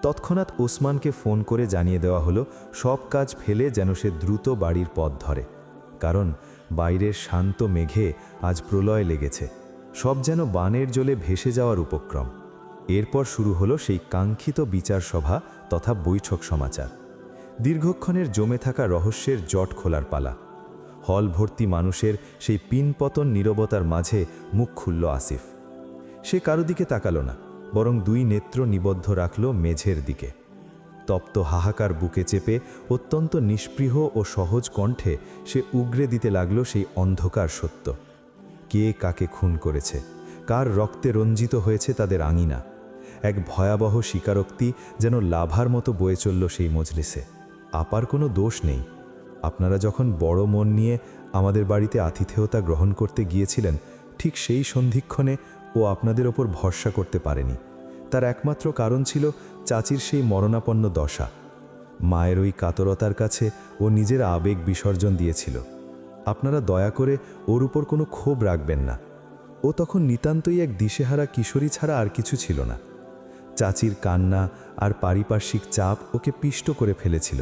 তৎক্ষণাৎ ওসমানকে ফোন করে জানিয়ে দেওয়া হলো সব কাজ ফেলে যেন সে দ্রুত বাড়ির পথ ধরে, কারণ বাইরের শান্ত মেঘে আজ প্রলয় লেগেছে। সব যেন বানের জলে ভেসে যাওয়ার উপক্রম। এরপর শুরু হলো সেই কাঙ্ক্ষিত বিচার সভা তথা বৈঠক সমাচার। দীর্ঘক্ষণের জমে থাকা রহস্যের জট খোলার পালা। হল ভর্তি মানুষের সেই পিনপতন নীরবতার মাঝে মুখ খুলল আসিফ। সে কারো দিকে তাকালো না, বরং দুই নেত্র নিবদ্ধ রাখল মেঝের দিকে। তপ্ত হাহাকার বুকে চেপে অত্যন্ত নিষ্পৃহ ও সহজ কণ্ঠে সে উগরে দিতে লাগল সেই অন্ধকার সত্য। কে কাকে খুন করেছে, কার রক্তে রঞ্জিত হয়েছে তাদের আঙিনা। এক ভয়াবহ স্বীকারোক্তি যেন লাভার মতো বয়ে চলল সেই মজলিসে। আপার কোনো দোষ নেই। আপনারা যখন বড় মন নিয়ে আমাদের বাড়িতে আতিথেয়তা গ্রহণ করতে গিয়েছিলেন, ঠিক সেই সন্ধিক্ষণে ও আপনাদের ওপর ভরসা করতে পারেনি। তার একমাত্র কারণ ছিল চাচির সেই মরণাপন্ন দশা। মায়ের ওই কাতরতার কাছে ও নিজের আবেগ বিসর্জন দিয়েছিল। আপনারা দয়া করে ওর উপর কোনো ক্ষোভ রাখবেন না। ও তখন নিতান্তই এক দিশেহারা কিশোরী ছাড়া আর কিছু ছিল না। চাচির কান্না আর পারিপার্শ্বিক চাপ ওকে পিষ্ট করে ফেলেছিল।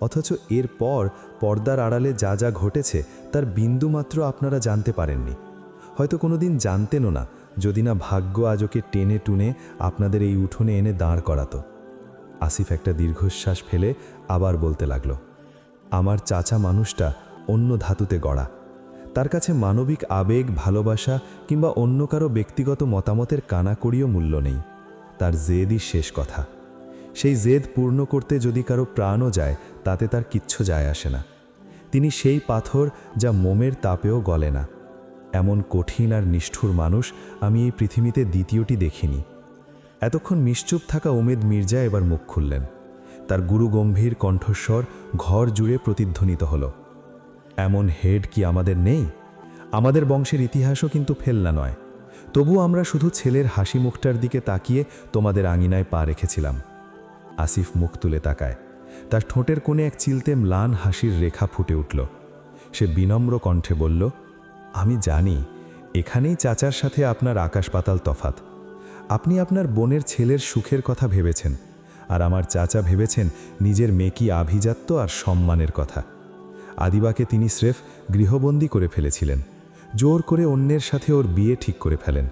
অথচ এরপর পর্দার আড়ালে যা যা ঘটেছে তার বিন্দুমাত্র আপনারা জানতে পারেননি। হয়তো কোনোদিন জানতেনও না, যদি না ভাগ্য আজ ওকে টেনে টুনে আপনাদের এই উঠোনে এনে দাঁড় করাতো। আসিফ একটা দীর্ঘশ্বাস ফেলে আবার বলতে লাগলো, আমার চাচা মানুষটা অন্য ধাতুতে গড়া। তার কাছে মানবিক আবেগ, ভালোবাসা কিংবা অন্য কারো ব্যক্তিগত মতামতের কানাকড়িও মূল্য নেই। তার জেদই শেষ কথা। সেই জেদ পূর্ণ করতে যদি কারো প্রাণও যায়, তাতে তার কিচ্ছু যায় আসে না। তিনি সেই পাথর যা মোমের তাপেও গলে না। এমন কঠিন আর নিষ্ঠুর মানুষ আমি এই পৃথিবীতে দ্বিতীয়টি দেখিনি। এতক্ষণ নিশ্চুপ থাকা উমেদ মির্জা এবার মুখ খুললেন। তার গুরুগম্ভীর কণ্ঠস্বর ঘর জুড়ে প্রতিধ্বনিত হল। এমন হেড কি আমাদের নেই? আমাদের বংশের ইতিহাসও কিন্তু ফেলনা নয়। তবু আমরা শুধু ছেলের হাসি মুখটার দিকে তাকিয়ে তোমাদের আঙিনায় পা রেখেছিলাম। আসিফ মুখ তুলে তাকায়। তার ঠোঁটের কোণে এক চিলতে ম্লান হাসির রেখা ফুটে উঠল। সে বিনম্র কণ্ঠে বলল, আমি জানি এখানেই চাচার সাথে আপনার আকাশ পাতাল তফাত। আপনি আপনার বোনের ছেলের সুখের কথা ভেবেছেন, আর আমার চাচা ভেবেছেন নিজের মেকি আভিজাত্য আর সম্মানের কথা। আদিবাকে তিনি স্রেফ গৃহবন্দী করে ফেলেছিলেন, জোর করে অন্যের সাথে ওর বিয়ে ঠিক করে ফেলেন।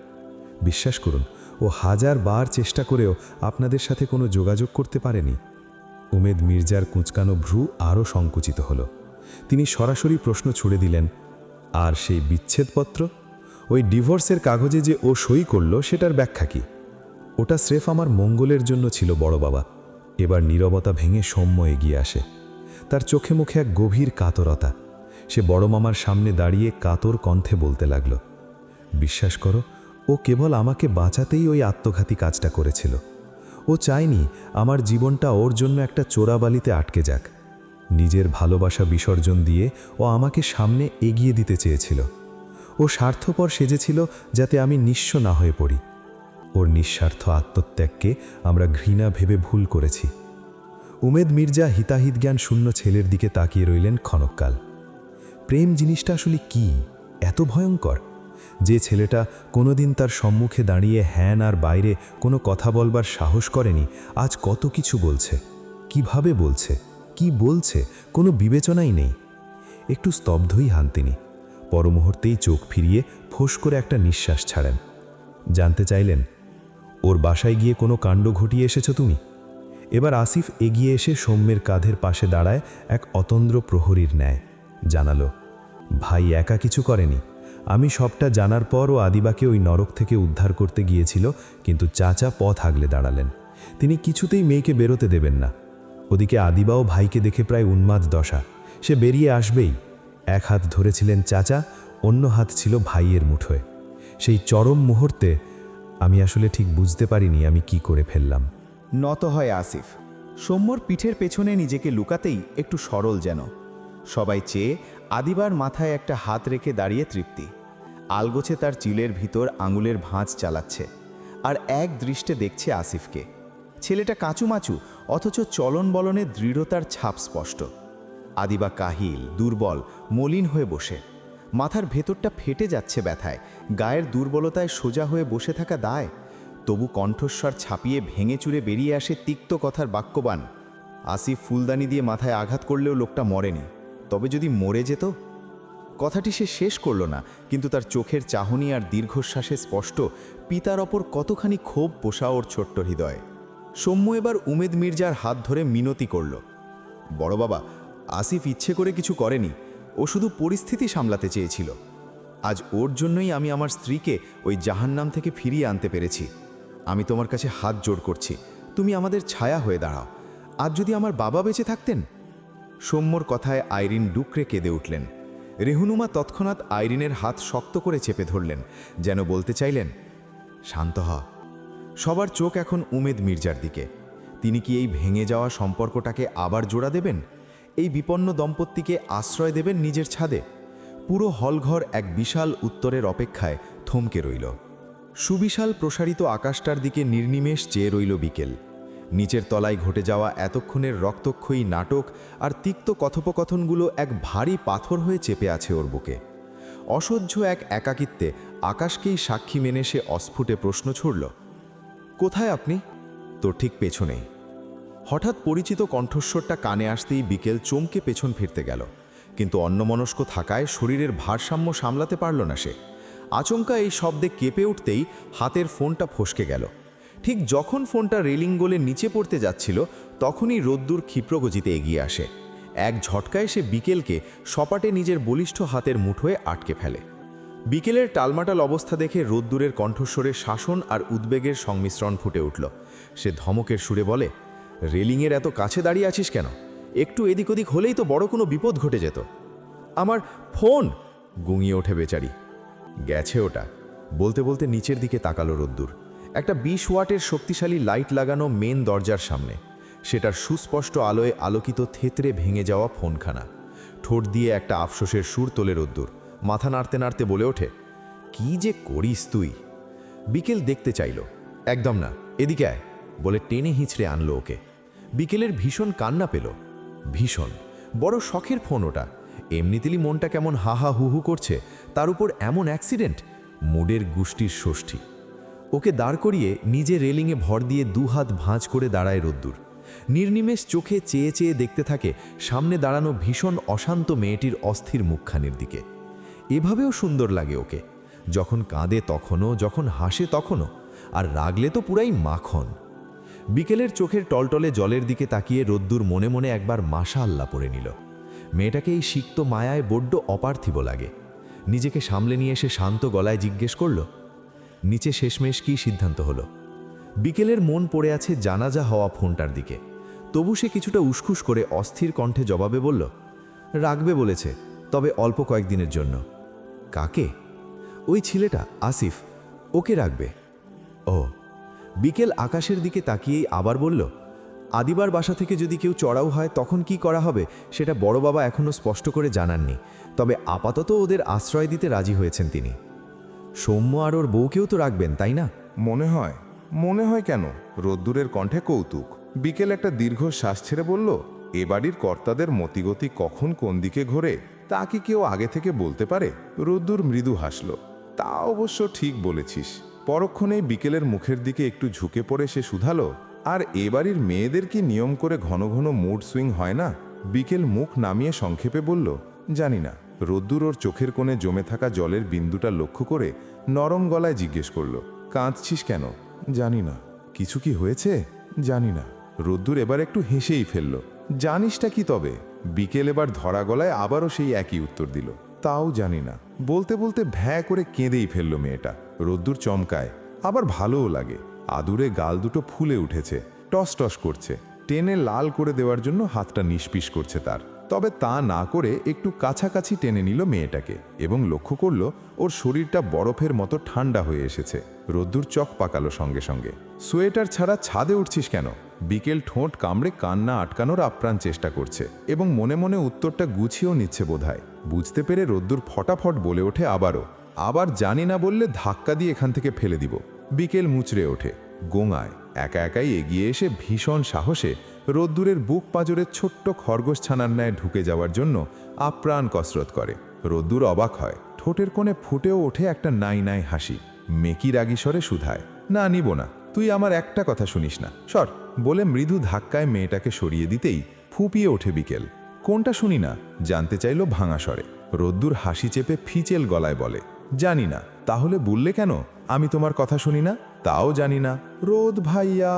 বিশ্বাস করুন, ও 1000 বার চেষ্টা করেও আপনাদের সাথে কোনো যোগাযোগ করতে পারেনি। উমেদ মির্জার কুঁচকানো ভ্রু আরও সংকুচিত হল। তিনি সরাসরি প্রশ্ন ছুড়ে দিলেন, আর সেই বিচ্ছেদপত্র, ওই ডিভোর্সের কাগজে যে ও সই করল, সেটার ব্যাখ্যা কি? ওটা স্রেফ আমার মঙ্গলের জন্য ছিল বড় বাবা। এবার নীরবতা ভেঙে সৌম্য এগিয়ে আসে। তার চোখে মুখে এক গভীর কাতরতা। সে বড় মামার সামনে দাঁড়িয়ে কাতর কণ্ঠে বলতে লাগল, বিশ্বাস করো, ও কেবল আমাকে বাঁচাতেই ওই আত্মঘাতী কাজটা করেছিল। ও চায়নি আমার জীবনটা ওর জন্য একটা চোরাবালিতে আটকে যাক। নিজের ভালোবাসা বিসর্জন দিয়ে ও আমাকে সামনে এগিয়ে দিতে চেয়েছিল। ও স্বার্থপর সেজেছিল যাতে আমি নিঃস্ব না হয়ে পড়ি। ওর নিঃস্বার্থ আত্মত্যাগকে আমরা ঘৃণা ভেবে ভুল করেছি। উমেদ মির্জা হিতাহিত জ্ঞান শূন্য ছেলের দিকে তাকিয়ে রইলেন ক্ষণকাল। প্রেম জিনিসটা আসলে কি এত ভয়ঙ্কর, যে ছেলেটা কোনোদিন তার সম্মুখে দাঁড়িয়ে হ্যান আর বাইরে কোনো কথা বলবার সাহস করেনি, আজ কত কিছু বলছে। কিভাবে বলছে, কি বলছে, কোনো বিবেচনাই নেই। একটু স্তব্ধই হান তিনি। পরমুহূর্তেই চোখ ফিরিয়ে ফোঁস করে একটা নিঃশ্বাস ছাড়েন। জানতে চাইলেন, ওর বাসায় গিয়ে কোনো কাণ্ড ঘটিয়ে এসেছ তুমি? এবার আসিফ এগিয়ে এসে সৌম্যের কাঁধের পাশে দাঁড়ায় এক অতন্দ্র প্রহরীর ন্যায়। জানালো, ভাই একা কিছু করেনি। আমি সবটা জানার পর ও আদিবাকে ওই নরক থেকে উদ্ধার করতে গিয়েছিল, কিন্তু চাচা পথ আগলে দাঁড়ালেন। তিনি কিছুতেই মেয়েকে বেরোতে দেবেন না। ওদিকে আদিবাও ভাইকে দেখে প্রায় উন্মাদ দশা। সে বেরিয়ে আসবেই। এক হাত ধরেছিলেন চাচা, অন্য হাত ছিল ভাইয়ের মুঠোয়। সেই চরম মুহূর্তে আমি আসলে ঠিক বুঝতে পারিনি আমি কি করে ফেললাম। নত হয় আসিফ। সৌম্যর পিঠের পেছনে নিজেকে লুকাতেই একটু সরল যেন। সবাই চেয়ে আদিবার মাথায় একটা হাত রেখে দাঁড়িয়ে তৃপ্তি। আলগোছে তার চিলের ভিতর আঙুলের ভাঁজ চালাচ্ছে, আর এক দৃষ্টে দেখছে আসিফকে। ছেলেটা কাঁচুমাচু, অথচ চলন বলনে দৃঢ়তার ছাপ স্পষ্ট। আদিবা কাহিল, দুর্বল, মলিন হয়ে বসে। মাথার ভেতরটা ফেটে যাচ্ছে ব্যথায়, গায়ের দুর্বলতায় সোজা হয়ে বসে থাকা দায়। তবু কণ্ঠস্বর ছাপিয়ে ভেঙে চুরে বেরিয়ে আসে তিক্ত কথার বাক্যবাণ। আসিফ ফুলদানি দিয়ে মাথায় আঘাত করলেও লোকটা মরেনি। তবে যদি মরে যেত? কথাটি সে শেষ করল না, কিন্তু তার চোখের চাহনি আর দীর্ঘশ্বাসে স্পষ্ট পিতার ওপর কতখানি ক্ষোভ পোষা ওর ছোট্ট হৃদয়ে। সৌম্য এবার উমেদ মির্জার হাত ধরে মিনতি করল, বড় বাবা, আসিফ ইচ্ছে করে কিছু করেনি, ও শুধু পরিস্থিতি সামলাতে চেয়েছিল। আজ ওর জন্যই আমি আমার স্ত্রীকে ওই জাহান্নাম থেকে ফিরিয়ে আনতে পেরেছি। আমি তোমার কাছে হাত জোড় করছি, তুমি আমাদের ছায়া হয়ে দাঁড়াও। আজ যদি আমার বাবা বেঁচে থাকতেন। সৌম্যর কথায় আইরিন ডুকরে কেঁদে উঠলেন। রেহুনুমা তৎক্ষণাৎ আইরিনের হাত শক্ত করে চেপে ধরলেন, যেন বলতে চাইলেন, শান্ত হ। সবার চোখ এখন উমেদ মির্জার দিকে। তিনি কি এই ভেঙে যাওয়া সম্পর্কটাকে আবার জোড়া দেবেন? এই বিপন্ন দম্পতিকে আশ্রয় দেবেন নিজের ছাদে? পুরো হলঘর এক বিশাল উত্তরের অপেক্ষায় থমকে রইল। সুবিশাল প্রসারিত আকাশটার দিকে নির্নিমেষ চেয়ে রইল বিকেল। নিচের তলায় ঘটে যাওয়া এতক্ষণের রক্তক্ষয়ী নাটক আর তিক্ত কথোপকথনগুলো এক ভারী পাথর হয়ে চেপে আছে ওর বুকে। অসহ্য এক একাকিত্বে আকাশকেই সাক্ষী মেনে সে অস্ফুটে প্রশ্ন ছুড়ল, কোথায় আপনি? তোর ঠিক পেছনেই। হঠাৎ পরিচিত কণ্ঠস্বরটা কানে আসতেই বিকেল চমকে পেছন ফিরতে গেল, কিন্তু অন্যমনস্ক থাকায় শরীরের ভারসাম্য সামলাতে পারল না সে। আচমকা এই শব্দে কেঁপে উঠতেই হাতের ফোনটা ফসকে গেল। ঠিক যখন ফোনটা রেলিং গলে নিচে পড়তে যাচ্ছিল, তখনই রোদ্দুর ক্ষিপ্রগতিতে এগিয়ে আসে। এক ঝটকায় সে বিকেলকে সপাটে নিজের বলিষ্ঠ হাতের মুঠোয় আটকে ফেলে। বিকেলের টালমাটাল অবস্থা দেখে রোদ্দুরের কণ্ঠস্বরে শাসন আর উদ্বেগের সংমিশ্রণ ফুটে উঠল। সে ধমকের সুরে বলে, রেলিংয়ের এত কাছে দাঁড়িয়ে আছিস কেন? একটু এদিক ওদিক হলেই তো বড় কোনো বিপদ ঘটে যেত। আমার ফোন! গুঙিয়ে ওঠে বেচারি। গেছে ওটা। বলতে বলতে নিচের দিকে তাকালো রোদ্দুর। একটা 20 ওয়াটের শক্তিশালী লাইট লাগানো মেন দরজার সামনে। সেটার সুস্পষ্ট আলোয় আলোকিত থেতরে ভেঙে যাওয়া ফোনখানা। ঠোঁট দিয়ে একটা আফসোসের সুর তোলে রোদ্দুর। মাথা নাড়তে নাড়তে বলে ওঠে, কি যে করিস তুই! বিকেল দেখতে চাইল। একদম না, এদিকে আয় বলে টেনে হিঁচড়ে আনলো ওকে। বিকেলের ভীষণ কান্না পেল। ভীষণ বড় শখের ফোন ওটা। এমনিতেই মনটা কেমন হা হা হু হু করছে, তার উপর এমন অ্যাক্সিডেন্ট। মুডের গুষ্টির ষষ্ঠী। ওকে দাঁড় করিয়ে নিজে রেলিংয়ে ভর দিয়ে 2 হাত ভাঁজ করে দাঁড়ায় রোদ্দুর। নির্নিমেষ চোখে চেয়ে চেয়ে দেখতে থাকে সামনে দাঁড়ানো ভীষণ অশান্ত মেয়েটির অস্থির মুখখানির দিকে। এভাবেও সুন্দর লাগে ওকে। যখন কাঁদে তখনও, যখন হাসে তখনও, আর রাগলে তো পুরাই মাখন। বিকেলের চোখের টলটলে জলের দিকে তাকিয়ে রোদ্দুর মনে মনে একবার মাশাআল্লাহ পড়ে নিল। মেয়েটাকে এই সিক্ত মায়ায় বড্ড অপার্থিব লাগে। নিজেকে সামলে নিয়ে এসে শান্ত গলায় জিজ্ঞেস করল, নিচে শেষমেশ কী সিদ্ধান্ত হলো? বিকেলের মন পড়ে আছে জানাজা হওয়া ফোনটার দিকে। তবু সে কিছুটা উসখুস করে অস্থির কণ্ঠে জবাবে বলল, রাখবে বলেছে, তবে অল্প কয়েকদিনের জন্য। কাকে? ওই ছেলেটা আসিফ, ওকে রাখবে। ও। বিকেল আকাশের দিকে তাকিয়েই আবার বলল, আদিবার বাসা থেকে যদি কেউ চড়াও হয় তখন কি করা হবে সেটা বড় বাবা এখনও স্পষ্ট করে জানাননি, তবে আপাতত ওদের আশ্রয় দিতে রাজি হয়েছেন তিনি। সৌম্য আর ওর বউকেও তো রাখবেন, তাই না? মনে হয়? মনে হয় কেন? রোদ্দুরের কণ্ঠে কৌতুক। বিকেল একটা দীর্ঘ শ্বাস ছেড়ে বলল, এ বাড়ির কর্তাদের মতিগতি কখন কোন দিকে ঘোরে তা কি কেউ আগে থেকে বলতে পারে? রোদ্দুর মৃদু হাসল। তা অবশ্য ঠিক বলেছিস। পরক্ষণেই বিকেলের মুখের দিকে একটু ঝুঁকে পড়ে সে শুধালো, আর এ বাড়ির মেয়েদের কি নিয়ম করে ঘন ঘন মুড সুইং হয় না? বিকেল মুখ নামিয়ে সংক্ষেপে বলল, জানি না। রোদ্দুর ওর চোখের কোণে জমে থাকা জলের বিন্দুটা লক্ষ্য করে নরম গলায় জিজ্ঞেস করল, কাঁদছিস কেন? জানি না। কিছু কি হয়েছে? জানি না। রোদ্দুর এবার একটু হেসেই ফেলল। জানিসটা কি তবে? বিকেল এবার ধরা গলায় আবারও সেই একই উত্তর দিল, তাও জানি না। বলতে বলতে ভ্যা করে কেঁদেই ফেলল মেয়েটা। রোদ্দুর চমকায়, আবার ভালোও লাগে। আদুরে গাল দুটো ফুলে উঠেছে, টস টস করছে। টেনে লাল করে দেওয়ার জন্য হাতটা নিষ্পিস করছে তার। তবে তা না করে একটু কাছাকাছি টেনে নিল মেয়েটাকে এবং লক্ষ্য করল ওর শরীরটা বরফের মতো ঠান্ডা হয়ে এসেছে। রোদ্দুর চোখ পাকালো সঙ্গে সঙ্গে। সোয়েটার ছাড়া ছাদে উঠছিস কেন? বিকেল ঠোঁট কামড়ে কান্না আটকানোর আপ্রাণ চেষ্টা করছে এবং মনে মনে উত্তরটা গুছিয়েও নিচ্ছে বোধহয়। বুঝতে পেরে রোদ্দুর ফটাফট বলে ওঠে আবার জানি না বললে ধাক্কা দিয়ে এখান থেকে ফেলে দিব। বিকেল মুচড়ে ওঠে, গোঙায়। একা একাই এগিয়ে এসে ভীষণ সাহসে রোদ্দুরের বুক পাঁজরের ছোট্ট খরগোশ ছানার ন্যায় ঢুকে যাওয়ার জন্য আপ্রাণ কসরত করে। রোদ্দুর অবাক হয়। ঠোঁটের কোণে ফুটেও ওঠে একটা নাই নাই হাসি। মেকি রাগী স্বরে শুধায়, না নিব না, তুই আমার একটা কথা শুনিস না, সর। বলে মৃদু ধাক্কায় মেয়েটাকে সরিয়ে দিতেই ফুপিয়ে ওঠে বিকেল। কোনটা শুনি না? জানতে চাইল ভাঙা স্বরে। রোদ্দুর হাসি চেপে ফিচেল গলায় বলে, জানি না। তাহলে বললে কেন আমি তোমার কথা শুনি না? তাও জানি না। রোদ ভাইয়া,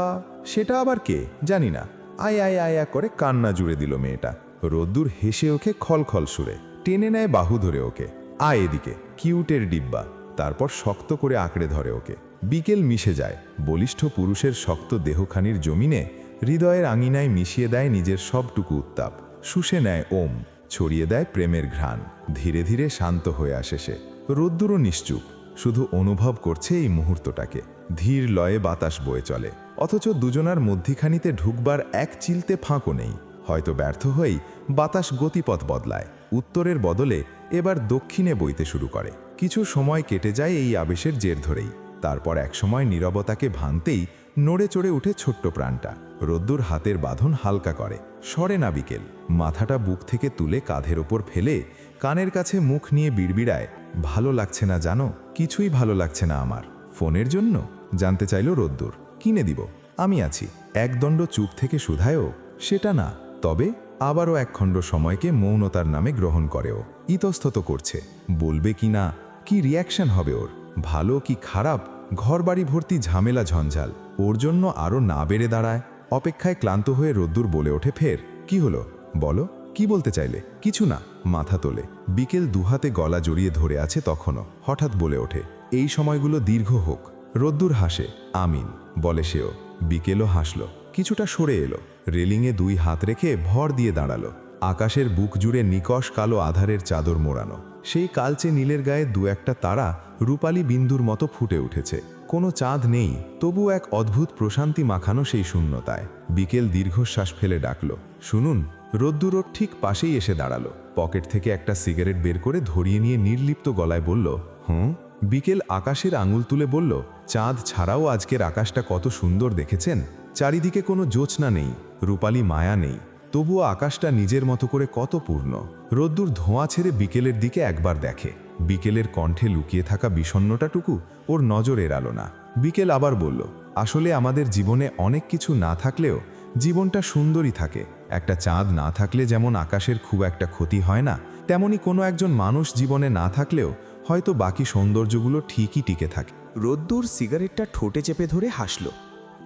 সেটা আবার কে? জানি না। আয় আয় আয়া করে কান্না জুড়ে দিল মেয়েটা। রোদ্দুর হেসে ওকে খলখল সুরে টেনে নেয় বাহু ধরে ওকে, আয় এদিকে, কিউটের ডিব্বা। তারপর শক্ত করে আঁকড়ে ধরে ওকে। বিকেল মিশে যায় বলিষ্ঠ পুরুষের শক্ত দেহখানির জমিনে। হৃদয়ের আঙিনায় মিশিয়ে দেয় নিজের সবটুকু উত্তাপ। শুষে নেয় ওম, ছড়িয়ে দেয় প্রেমের ঘ্রাণ। ধীরে ধীরে শান্ত হয়ে আসে সে। রোদ্দুরও নিশ্চুপ, শুধু অনুভব করছে এই মুহূর্তটাকে। ধীর লয়ে বাতাস বয়ে চলে, অথচ দুজনার মধ্যিখানিতে ঢুকবার এক চিলতে ফাঁকও নেই। হয়তো ব্যর্থ হয়েই বাতাস গতিপথ বদলায়। উত্তরের বদলে এবার দক্ষিণে বইতে শুরু করে। কিছু সময় কেটে যায় এই আবেশের জের ধরেই। তারপর একসময় নীরবতাকে ভাঙতেই নড়ে চড়ে উঠে ছোট্ট প্রাণটা। রোদ্দুর হাতের বাঁধন হালকা করে, সরে না বিকেল। মাথাটা বুক থেকে তুলে কাঁধের ওপর ফেলে কানের কাছে মুখ নিয়ে বিড়বিড়ায়, ভালো লাগছে না জানো, কিছুই ভালো লাগছে না আমার। ফোনের জন্য? জানতে চাইল রোদ্দুর। কিনে দিব, আমি আছি। একদণ্ড চুপ থেকে শুধায়ও, সেটা না। তবে আবারও একখণ্ড সময়কে মৌনতার নামে গ্রহণ করেও। ইতস্তত করছে, বলবে কি না, কি রিয়াকশন হবে ওর, ভালো কি খারাপ। ঘরবাড়ি ভর্তি ঝামেলা ঝঞ্ঝাল, ওর জন্য আরও না বেড়ে দাঁড়ায়। অপেক্ষায় ক্লান্ত হয়ে রোদ্দুর বলে ওঠে ফের, কি হলো বলো, কি বলতে চাইলে? কিছু না, মাথা তোলে। বিকেল দুহাতে গলা জড়িয়ে ধরে আছে তখনও। হঠাৎ বলে ওঠে, এই সময়গুলো দীর্ঘ হোক। রোদ্দুর হাসে, আমিন বলে সেও। বিকেলও হাসল, কিছুটা সরে এলো। রেলিংয়ে 2 হাত রেখে ভর দিয়ে দাঁড়ালো। আকাশের বুক জুড়ে নিকষ কালো আধারের চাদর মোড়ানো। সেই কালচে নীলের গায়ে দু একটা তারা রূপালী বিন্দুর মতো ফুটে উঠেছে। কোনো চাঁদ নেই, তবু এক অদ্ভুত প্রশান্তি মাখানো সেই শূন্যতায়। বিকেল দীর্ঘশ্বাস ফেলে ডাকল, শুনুন। রোদ্দুর ওর ঠিক পাশেই এসে দাঁড়ালো। পকেট থেকে একটা সিগারেট বের করে ধরিয়ে নিয়ে নির্লিপ্ত গলায় বলল, হুম। বিকেল আকাশের আঙুল তুলে বলল, চাঁদ ছাড়াও আজকের আকাশটা কত সুন্দর দেখেছেন? চারিদিকে কোনো জোছনা নেই, রূপালী মায়া নেই, তবুও আকাশটা নিজের মতো করে কত পূর্ণ। রোদ্দুর ধোঁয়া ছেড়ে বিকেলের দিকে একবার দেখে। বিকেলের কণ্ঠে লুকিয়ে থাকা বিষণ্ণতাটুকু ওর নজর এড়ালো না। বিকেল আবার বলল, আসলে আমাদের জীবনে অনেক কিছু না থাকলেও জীবনটা সুন্দরই থাকে। একটা চাঁদ না থাকলে যেমন আকাশের খুব একটা ক্ষতি হয় না, তেমনি কোনো একজন মানুষ জীবনে না থাকলেও হয়তো বাকি সৌন্দর্যগুলো ঠিকই টিকে থাকে। রোদ্দুর সিগারেটটা ঠোঁটে চেপে ধরে হাসল,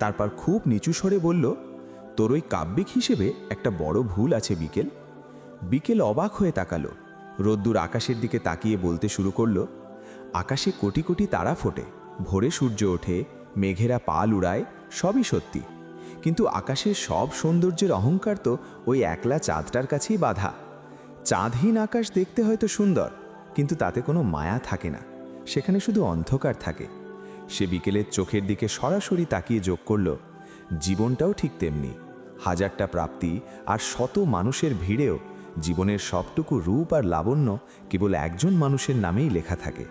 তারপর খুব নিচু স্বরে বলল, তোর ওই কাব্যিক হিসেবে একটা বড় ভুল আছে বিকেল। বিকেল অবাক হয়ে তাকালো। রোদ্দুর আকাশের দিকে তাকিয়ে বলতে শুরু করলো, আকাশে কোটি কোটি তারা ফোটে, ভোরে সূর্য ওঠে, মেঘেরা পাল উড়ায়, সবই সত্যি। কিন্তু আকাশের সব সৌন্দর্যের অহংকার তো ওই একলা চাঁদটার কাছেই বাধা। চাঁদহীন আকাশ দেখতে হয়তো সুন্দর, কিন্তু তাতে কোনো মায়া থাকে না, সেখানে শুধু অন্ধকার থাকে। সে বিকেলের চোখের দিকে সরাসরি তাকিয়ে যোগ করল, জীবনটাও ঠিক তেমনি। হাজারটা প্রাপ্তি আর শত মানুষের ভিড়েও জীবনের সবটুকু রূপ আর লাবণ্য কেবল একজন মানুষের নামেই লেখা থাকে।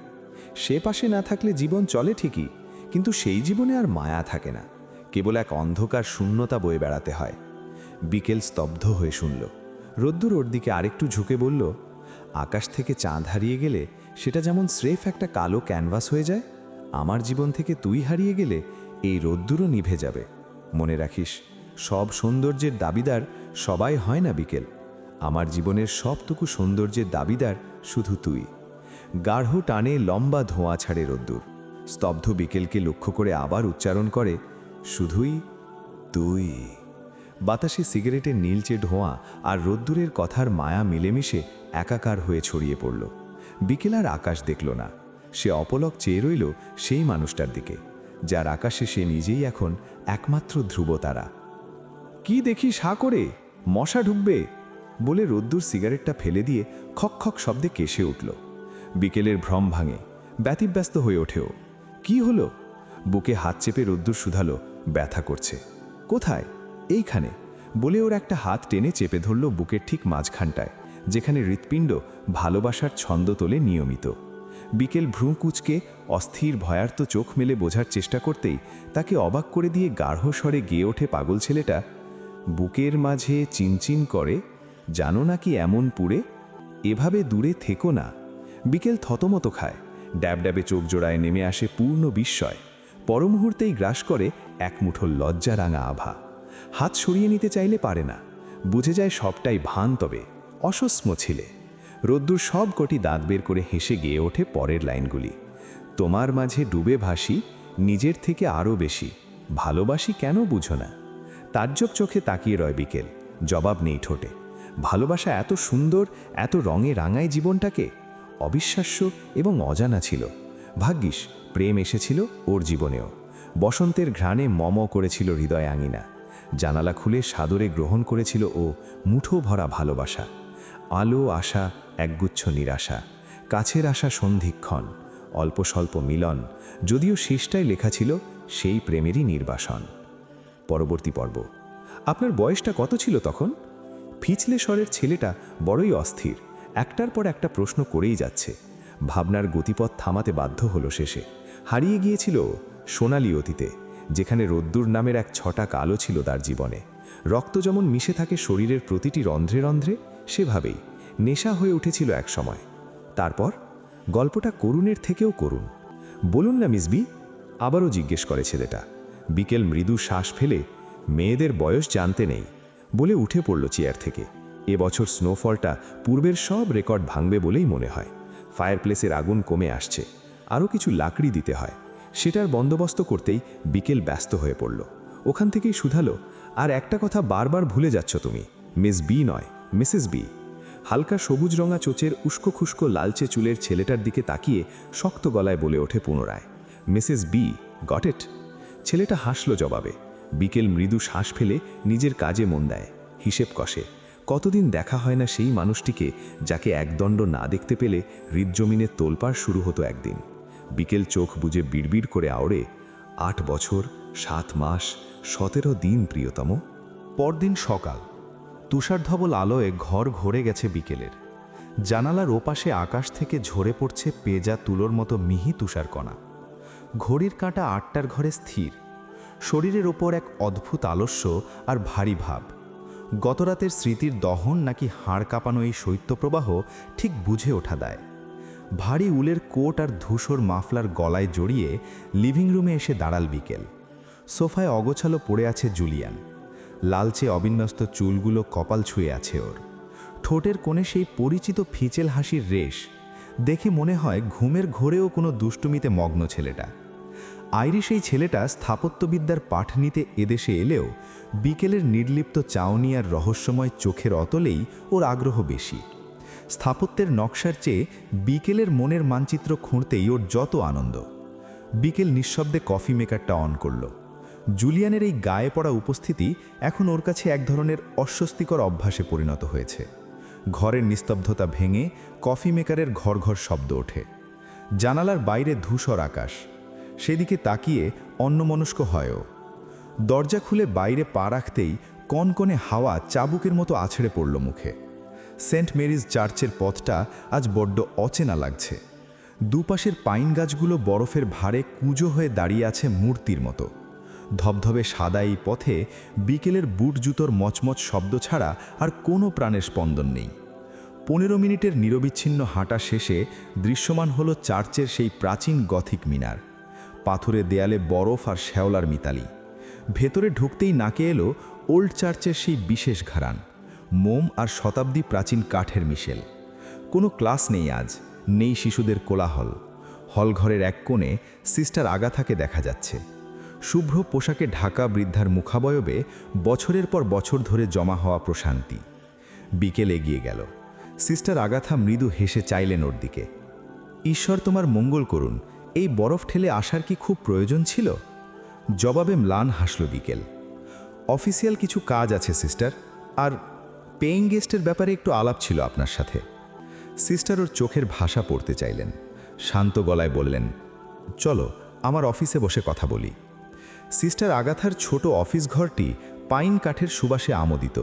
সে পাশে না থাকলে জীবন চলে ঠিকই, কিন্তু সেই জীবনে আর মায়া থাকে না, কেবল এক অন্ধকার শূন্যতা বয়ে বেড়াতে হয়। বিকেল স্তব্ধ হয়ে শুনল। রোদ্দুর ওর দিকে আরেকটু ঝুঁকে বলল, আকাশ থেকে চাঁদ হারিয়ে গেলে সেটা যেমন স্রেফ একটা কালো ক্যানভাস হয়ে যায়, আমার জীবন থেকে তুই হারিয়ে গেলে এই রোদ্দুরও নিভে যাবে। মনে রাখিস, সব সৌন্দর্যের দাবিদার সবাই হয় না বিকেল। আমার জীবনের সবটুকু সৌন্দর্যের দাবিদার শুধু তুই। গাঢ় টানে লম্বা ধোঁয়া ছাড়ে রোদ্দুর। স্তব্ধ বিকেলকে লক্ষ্য করে আবার উচ্চারণ করে, শুধুই তুই। বাতাসে সিগারেটের নীলচে ধোঁয়া আর রোদ্দুরের কথার মায়া মিলেমিশে একাকার হয়ে ছড়িয়ে পড়ল। বিকেল আর আকাশ দেখল না, সে অপলক চেয়ে রইল সেই মানুষটার দিকে, যার আকাশে সে নিজেই এখন একমাত্র ধ্রুবতারা। কি দেখিস হা করে, মশা ঢুকবে বলে রোদ্দুর সিগারেটটা ফেলে দিয়ে খক খক শব্দে কেশে উঠল। বিকেলের ভ্রম ভাঙে, ব্যতিব্যস্ত হয়ে ওঠেও। কি হলো? বুকে হাত চেপে রোদ্দুর শুধালো, ব্যথা করছে। কোথায়? এইখানে বলে ওর একটা হাত টেনে চেপে ধরল বুকের ঠিক মাঝখানটায়, যেখানে হৃৎপিণ্ড ভালোবাসার ছন্দ তোলে নিয়মিত। বিকেল ভ্রু কুঁচকে অস্থির ভয়ার্ত চোখ মেলে বোঝার চেষ্টা করতেই তাকে অবাক করে দিয়ে গাঢ় স্বরে গেয়ে ওঠে পাগল ছেলেটা, বুকের মাঝে চিনচিন করে, জানো নাকি এমন পুড়ে, এভাবে দূরে থেকো না। বিকেল থতমত খায়, ড্যাবড্যাবে চোখ জোড়ায় নেমে আসে পূর্ণ বিস্ময়। পরমুহূর্তেই গ্রাস করে এক মুঠো লজ্জা রাঙা আভা। হাত সরিয়ে নিতে চাইলে পারে না, বুঝে যায় সবটাই ভান, তবে অসস্ম ছিলে। রোদ্দুর সব কটি দাঁত বের করে হেসে গেয়ে ওঠে পরের লাইনগুলি, তোমার মাঝে ডুবে ভাসি, নিজের থেকে আরও বেশি, ভালোবাসি কেন বুঝো না। তাজ্জব চোখে তাকিয়ে রয় বিকেল, জবাব নেই ঠোঁটে। ভালোবাসা এত সুন্দর, এত রঙে রাঙায় জীবনটাকে। অবিশ্বাস্য এবং অজানা ছিল। ভাগ্যিস প্রেম এসেছিল ওর জীবনেও। বসন্তের ঘ্রাণে মম করেছিল হৃদয় আঙিনা। জানালা খুলে সাদরে গ্রহণ করেছিল ও মুঠো ভরা ভালোবাসা। আলো আশা, একগুচ্ছ নিরাশা, কাছের আসা সন্ধিক্ষণ, অল্প স্বল্প মিলন, যদিও শেষটায় লেখা ছিল সেই প্রেমেরই নির্বাসন। পরবর্তী পর্ব। আপনার বয়সটা কত ছিল তখন? ফিচলে স্বরের ছেলেটা বড়ই অস্থির, একটার পর একটা প্রশ্ন করেই যাচ্ছে। ভাবনার গতিপথ থামাতে বাধ্য হলো শেষে। হারিয়ে গিয়েছিল সোনালি অতীতে, যেখানে রোদ্দুর নামের এক ছটাক আলো ছিল তার জীবনে। রক্ত যেমন মিশে থাকে শরীরের প্রতিটি রন্ধ্রে রন্ধ্রে, সেভাবেই নেশা হয়ে উঠেছিল এক সময়। তারপর গল্পটা করুণের থেকেও করুণ। বলুন না মিস বি, আবারও জিজ্ঞেস করে ছেলেটা। বিকেল মৃদু শ্বাস ফেলে, মেয়েদের বয়স জানতে নেই বলে উঠে পড়ল চেয়ার থেকে। এবছর স্নোফলটা পূর্বের সব রেকর্ড ভাঙবে বলেই মনে হয়। ফায়ারপ্লেসের আগুন কমে আসছে, আরও কিছু লাকড়ি দিতে হয়। সেটার বন্দোবস্ত করতেই বিকেল ব্যস্ত হয়ে পড়ল। ওখান থেকেই শুধালো, আর একটা কথা বারবার ভুলে যাচ্ছ তুমি, মিস বি নয়, মিসেস বি। হালকা সবুজ রঙা চোচের উস্কো খুস্কো লালচে চুলের ছেলেটার দিকে তাকিয়ে শক্ত গলায় বলে ওঠে পুনরায়, মিসেস বি, গট ইট। ছেলেটা হাসল জবাবে। বিকেল মৃদু শ্বাস ফেলে নিজের কাজে মন দেয়, হিসেব কষে। কতদিন দেখা হয় না সেই মানুষটিকে, যাকে একদণ্ড না দেখতে পেলে হৃদজমিনে তোলপাড় শুরু হতো একদিন। বিকেল চোখ বুজে বিড়বিড় করে আওড়ে, 8 বছর 7 মাস 17 দিন প্রিয়তম। পরদিন সকাল, তুষারধবল আলোয় ঘর ভরে গেছে বিকেলের। জানালার ওপাশে আকাশ থেকে ঝরে পড়ছে পেঁজা তুলোর মতো মিহি তুষারকণা। ঘড়ির কাঁটা 8টার ঘরে স্থির। শরীরের ওপর এক অদ্ভুত আলস্য আর ভারী ভাব। গতরাতের স্মৃতির দহন নাকি হাড় কাঁপানো এই শৈত্যপ্রবাহ ঠিক বুঝে ওঠা দেয়। ভারী উলের কোট আর ধূসর মাফলার গলায় জড়িয়ে লিভিং রুমে এসে দাঁড়াল বিকেল। সোফায় অগোছালো পড়ে আছে জুলিয়ান। লালচে অবিন্যস্ত চুলগুলো কপাল ছুঁয়ে আছে ওর। ঠোঁটের কোণে সেই পরিচিত ফিচেল হাসির রেশ। দেখে মনে হয় ঘুমের ঘোরেও কোনো দুষ্টুমিতে মগ্ন ছেলেটা। আইরিশ এই ছেলেটা স্থাপত্যবিদ্যার পাঠ নিতে এদেশে এলেও বিকেলের নির্লিপ্ত চাউনি আর রহস্যময় চোখের অতলেই ওর আগ্রহ বেশি। স্থাপত্যের নকশার চেয়ে বিকেলের মনের মানচিত্র খুঁড়তেই ওর যত আনন্দ। বিকেল নিঃশব্দে কফি মেকারটা অন করল। জুলিয়ানের এই গায়ে পড়া উপস্থিতি এখন ওর কাছে এক ধরনের অস্বস্তিকর অভ্যাসে পরিণত হয়েছে। ঘরের নিস্তব্ধতা ভেঙে কফি মেকারের ঘর ঘর শব্দ ওঠে। জানালার বাইরে ধূসর আকাশ, সেদিকে তাকিয়ে অন্যমনস্ক হয়ও। দরজা খুলে বাইরে পা রাখতেই কনকনে হাওয়া চাবুকের মতো আছড়ে পড়ল মুখে। সেন্ট মেরিজ চার্চের পথটা আজ বড্ড অচেনা লাগছে। দুপাশের পাইন গাছগুলো বরফের ভারে কুঁজো হয়ে দাঁড়িয়ে আছে মূর্তির মতো। ধবধবে সাদা এই পথে বিকেলের বুট জুতোর মচমচ শব্দ ছাড়া আর কোনো প্রাণের স্পন্দন নেই। 15 মিনিটের নিরবিচ্ছিন্ন হাঁটা শেষে দৃশ্যমান হলো চার্চের সেই প্রাচীন গথিক মিনার। পাথুরে দেয়ালে বরফ আর শ্যাওলার মিতালি। ভেতরে ঢুকতেই নাকে এলো ওল্ড চার্চের সেই বিশেষ ঘরাণ, মোম আর শতাব্দী প্রাচীন কাঠের মিশেল। কোনো ক্লাস নেই আজ, নেই শিশুদের কোলাহল। হলঘরের এক কোণে সিস্টার আগাথাকে দেখা যাচ্ছে। শুভ্র পোশাকে ঢাকা বৃদ্ধার মুখাবয়বে বছরের পর বছর ধরে জমা হওয়া প্রশান্তি। বিকেল এগিয়ে গেল। সিস্টার আগাথা মৃদু হেসে চাইলেন ওর দিকে। ঈশ্বর তোমার মঙ্গল করুন, এই বরফ ঠেলে আসার কি খুব প্রয়োজন ছিল? জবাবে ম্লান হাসল বিকেল। অফিসিয়াল কিছু কাজ আছে সিস্টার, আর পেইং গেস্টের ব্যাপারে একটু আলাপ ছিল আপনার সাথে। সিস্টার ওর চোখের ভাষা পড়তে চাইলেন। শান্ত গলায় বললেন, চলো আমার অফিসে বসে কথা বলি। সিস্টার আগাথার ছোট অফিস ঘরটি পাইন কাঠের সুবাসে আমোদিত।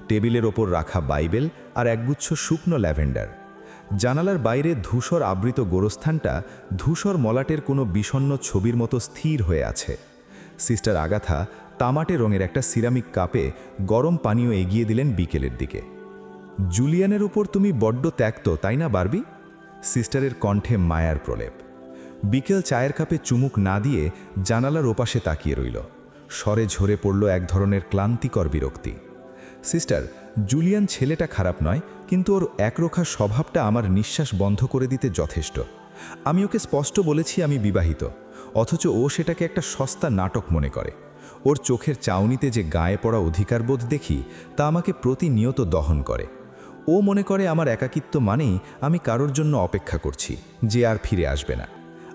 টেবিলের ওপর রাখা বাইবেল আর একগুচ্ছ শুকনো ল্যাভেন্ডার। জানালার বাইরে ধূসর আবৃত গোরস্থানটা ধূসর মলাটের কোনো বিষণ্ণ ছবির মতো স্থির হয়ে আছে। সিস্টার আগাথা তামাটে রঙের একটা সিরামিক কাপে গরম পানীয় এগিয়ে দিলেন বিকেলের দিকে। জুলিয়ানের উপর তুমি বড্ড ত্যাক্ত, তাই না বারবি? সিস্টারের কণ্ঠে মায়ার প্রলেপ। বিকেল চায়ের কাপে চুমুক না দিয়ে জানালার ওপাশে তাকিয়ে রইল। স্বরে ঝরে পড়ল এক ধরনের ক্লান্তিকর বিরক্তি। সিস্টার, জুলিয়ান ছেলেটা খারাপ নয়, কিন্তু ওর একরোখা স্বভাবটা আমার নিঃশ্বাস বন্ধ করে দিতে যথেষ্ট। আমি ওকে স্পষ্ট বলেছি আমি বিবাহিত, অথচ ও সেটাকে একটা সস্তা নাটক মনে করে। ওর চোখের চাউনিতে যে গায়ে পড়া অধিকারবোধ দেখি, তা আমাকে প্রতিনিয়ত দহন করে। ও মনে করে আমার একাকিত্ব মানেই আমি কারোর জন্য অপেক্ষা করছি, যে আর ফিরে আসবে না।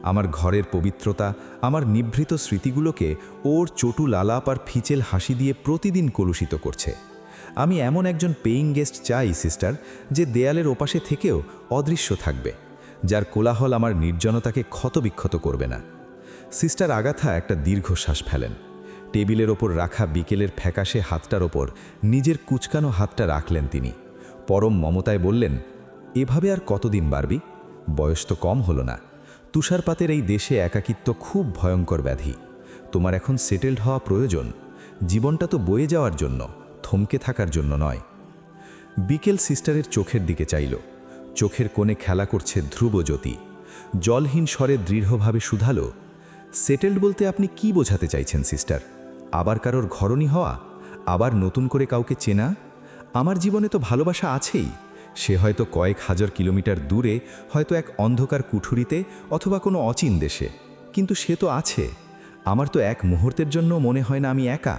আমার ঘরের পবিত্রতা, আমার নিভৃত স্মৃতিগুলোকে ওর চটু লালাপ আর ফিচেল হাসি দিয়ে প্রতিদিন কলুষিত করছে। আমি এমন একজন পেইং গেস্ট চাই সিস্টার, যে দেয়ালের ওপাশে থেকেও অদৃশ্য থাকবে, যার কোলাহল আমার নির্জনতাকে ক্ষতবিক্ষত করবে না। সিস্টার আগাথা একটা দীর্ঘশ্বাস ফেলেন। টেবিলের ওপর রাখা বিকেলের ফ্যাকাশে হাতটার ওপর নিজের কুচকানো হাতটা রাখলেন তিনি। পরম মমতায় বললেন, এভাবে আর কতদিন বাড়বি? বয়স তো কম হলো না। তুষারপাতের এই দেশে একাকিত্ব খুব ভয়ঙ্কর ব্যাধি। তোমার এখন সেটেলড হওয়া প্রয়োজন। জীবনটা তো বয়ে যাওয়ার জন্য, থমকে থাকার জন্য নয়। বিকেল সিস্টারের চোখের দিকে চাইল। চোখের কোণে খেলা করছে ধ্রুবজ্যোতি। জলহীন স্বরে দৃঢ়ভাবে শুধালো, সেটেলড বলতে আপনি কি বোঝাতে চাইছেন সিস্টার? আবার কারোর ঘরণী হওয়া? আবার নতুন করে কাউকে চেনা? আমার জীবনে তো ভালোবাসা আছেই। সে হয়তো কয়েক হাজার কিলোমিটার দূরে, হয়তো এক অন্ধকার কুঠুরিতে, অথবা কোনো অচিন দেশে, কিন্তু সে তো আছে। আমার তো এক মুহূর্তের জন্য মনে হয় না আমি একা।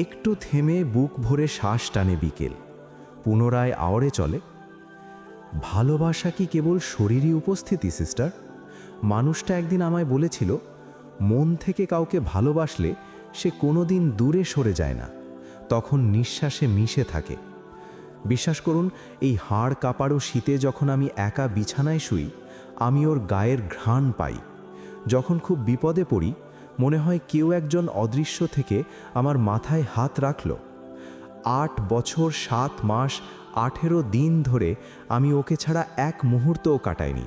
একটু থেমে বুক ভরে শ্বাস টানে বিকেল। পুনরায় আওড়ে চলে, ভালোবাসা কি কেবল শরীরী উপস্থিতি সিস্টার? মানুষটা একদিন আমায় বলেছিল, মন থেকে কাউকে ভালোবাসলে সে কোনোদিন দূরে সরে যায় না, তখন নিঃশ্বাসে মিশে থাকে। বিশ্বাস করুন, এই হাড় কাঁপারও শীতে যখন আমি একা বিছানায় শুই, আমি ওর গায়ের ঘ্রাণ পাই। যখন খুব বিপদে পড়ি, মনে হয় কেউ একজন অদৃশ্য থেকে আমার মাথায় হাত রাখল। 8 বছর 7 মাস 18 দিন ধরে আমি ওকে ছাড়া এক মুহূর্তও কাটাইনি।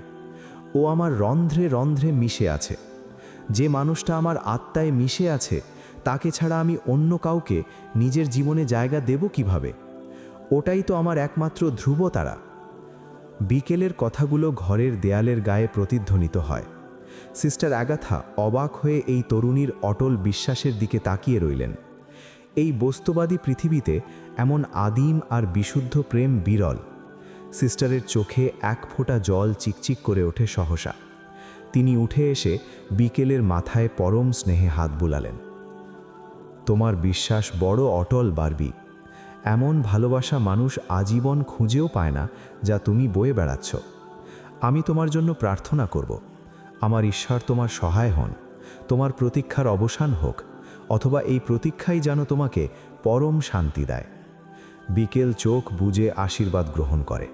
ও আমার রন্ধ্রে রন্ধ্রে মিশে আছে। যে মানুষটা আমার আত্মায় মিশে আছে, তাকে ছাড়া আমি অন্য কাউকে নিজের জীবনে জায়গা দেব কিভাবে? ওটাই তো আমার একমাত্র ধ্রুবতারা। বিকেলের কথাগুলো ঘরের দেয়ালের গায়ে প্রতিধ্বনিত হয়। সিস্টার আগাথা অবাক হয়ে এই তরুণীর অটল বিশ্বাসের দিকে তাকিয়ে রইলেন। এই বস্তুবাদী পৃথিবীতে এমন আদিম আর বিশুদ্ধ প্রেম বিরল। সিস্টারের চোখে এক ফোঁটা জল চিকচিক করে ওঠে সহসা। তিনি উঠে এসে বিকেলের মাথায় পরম স্নেহে হাত বুলালেন। তোমার বিশ্বাস বড় অটল, বারবি। এমন ভালোবাসা মানুষ আজীবন খুঁজেও পায় না, যা তুমি বয়ে বেড়াচ্ছ। আমি তোমার জন্য প্রার্থনা করব। আমার ঈশ্বর তোমার সহায় হন, তোমার প্রতীক্ষার অবসান হোক, অথবা এই প্রতীক্ষাই যেন তোমাকে পরম শান্তি দেয়। বিকেল চোখ বুজে আশীর্বাদ গ্রহণ করে।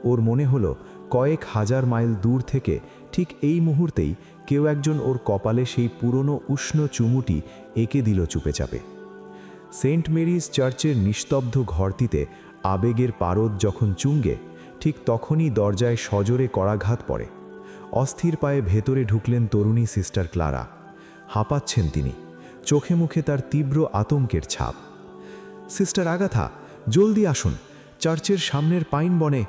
ওর মনে হলো কয়েক হাজার মাইল দূর থেকে ঠিক এই মুহূর্তেই কেউ একজন ওর কপালে সেই পুরনো উষ্ণ চুমুটি এঁকে দিল চুপেচাপে। সেন্ট মেরিজ চার্চের নিস্তব্ধ ঘরটিতে আবেগের পারদ যখন চুঙ্গে, ঠিক তখনই দরজায় সজোরে করাঘাত পড়ে। অস্থির পায়ে ভেতরে ঢুকলেন তরুণী সিস্টার ক্লারা। হাঁপাচ্ছেন তিনি, চোখে মুখে তার তীব্র আতঙ্কের ছাপ। সিস্টার আগাথা, জলদি আসুন, চার্চের সামনের পাইন বনে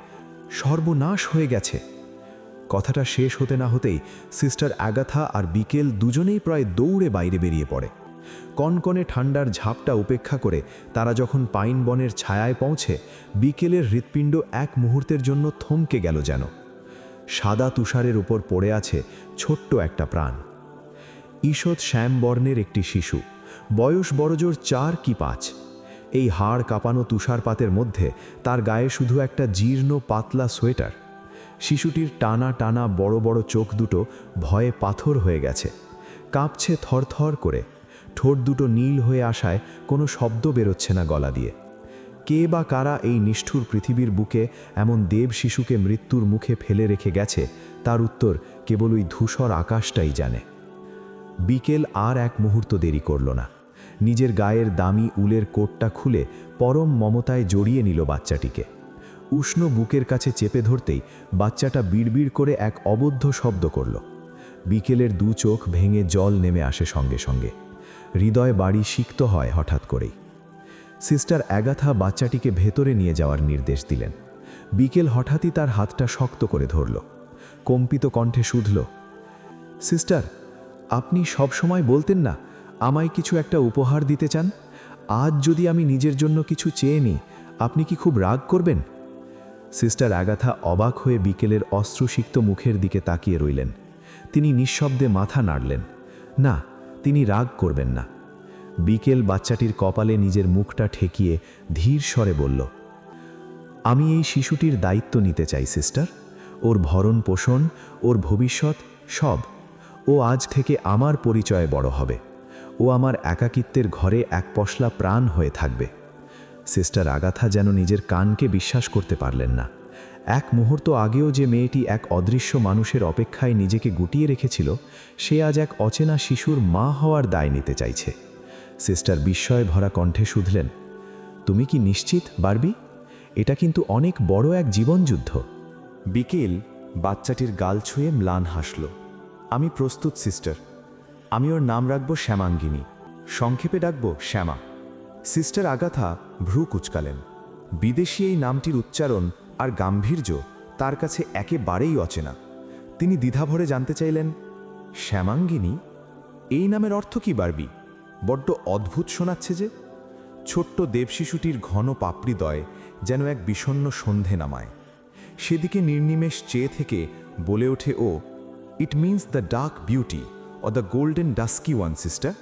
সর্বনাশ হয়ে গেছে। কথাটা শেষ হতে না হতেই সিস্টার আগাথা আর বিকেল দুজনেই প্রায় দৌড়ে বাইরে বেরিয়ে পড়ে। কনকনে ঠান্ডার ঝাপটা উপেক্ষা করে তারা যখন পাইন বনের ছায়ায় পৌঁছে, বিকেলের হৃৎপিণ্ড এক মুহূর্তের জন্য থমকে গেল যেন। সাদা তুষারের উপর পড়ে আছে ছোট্ট একটা প্রাণ। ঈষৎ শ্যামবর্ণের একটি শিশু, বয়স বড়জোর 4 কি 5। এই হাড় কাঁপানো তুষারপাতের মধ্যে তার গায়ে শুধু একটা জীর্ণ পাতলা সোয়েটার। শিশুটির টানা টানা বড় বড় চোখ দুটো ভয়ে পাথর হয়ে গেছে, কাঁপছে থরথর করে। ঠোঁট দুটো নীল হয়ে আসায় কোনো শব্দ বেরোচ্ছে না গলা দিয়ে। কে বা কারা এই নিষ্ঠুর পৃথিবীর বুকে এমন দেব শিশুকে মৃত্যুর মুখে ফেলে রেখে গেছে, তার উত্তর কেবল ওই ধূসর আকাশটাই জানে। বিকেল আর এক মুহূর্ত দেরি করল না। নিজের গায়ের দামি উলের কোটটা খুলে পরম মমতায় জড়িয়ে নিল বাচ্চাটিকে। উষ্ণ বুকের কাছে চেপে ধরতেই বাচ্চাটা বিড়বিড় করে এক অবদ্ধ শব্দ করল। বিকেলের 2 চোখ ভেঙে জল নেমে আসে সঙ্গে সঙ্গে। হৃদয় বাড়ি সিক্ত হয় হঠাৎ করেই। সিস্টার আগাথা বাচ্চাটিকে ভেতরে নিয়ে যাওয়ার নির্দেশ দিলেন। বিকেল হঠাৎই তার হাতটা শক্ত করে ধরল। কম্পিত কণ্ঠে শুধল, সিস্টার, আপনি সব সময় বলতেন না আমায় কিছু একটা উপহার দিতে চান। আজ যদি আমি নিজের জন্য কিছু চেয়ে নিই, আপনি কি খুব রাগ করবেন? সিস্টার আগাথা অবাক হয়ে বিকেলের অশ্রুসিক্ত মুখের দিকে তাকিয়ে রইলেন। তিনি নিঃশব্দে মাথা নাড়লেন। না, তিনি রাগ করবেন না। বিকেল বাচ্চাটির কপালে নিজের মুখটা ঠেকিয়ে ধীর স্বরে বলল, আমি এই শিশুটির দায়িত্ব নিতে চাই সিস্টার। ওর ভরণ পোষণ, ওর ভবিষ্যৎ সব। ও আজ থেকে আমার পরিচয়ে বড় হবে। ও আমার একাকিত্বের ঘরে এক পশলা প্রাণ হয়ে থাকবে। সিস্টার আগাথা যেন নিজের কানকে বিশ্বাস করতে পারলেন না। এক মুহূর্ত আগেও যে মেয়েটি এক অদৃশ্য মানুষের অপেক্ষায় নিজেকে গুটিয়ে রেখেছিল, সে আজ এক অচেনা শিশুর মা হওয়ার দায় নিতে চাইছে। সিস্টার বিস্ময়ে ভরা কণ্ঠে শুধলেন, তুমি কি নিশ্চিত, বারবি? এটা কিন্তু অনেক বড় এক জীবনযুদ্ধ। বিকেল বাচ্চাটির গাল ছুঁয়ে ম্লান হাসল। আমি প্রস্তুত সিস্টার। আমি ওর নাম রাখব শ্যামাঙ্গিনী, সংক্ষেপে ডাকব শ্যামা। সিস্টার আগাথা ভ্রু কুচকালেন। বিদেশি এই নামটির উচ্চারণ আর গাম্ভীর্য তার কাছে একেবারেই অচেনা। তিনি দ্বিধাভরে জানতে চাইলেন, শ্যামাঙ্গিনী, এই নামের অর্থ কি বারবি? বড্ড অদ্ভুত শোনাচ্ছে যে। ছোট্ট দেবশিশুটির ঘন পাপড়িদয় যেন এক বিষণ্ণ সন্ধে নামায়। সেদিকে নির্নিমেষ চেয়ে থেকে বলে ওঠে ও, it means the dark beauty or the golden dusky one, sister.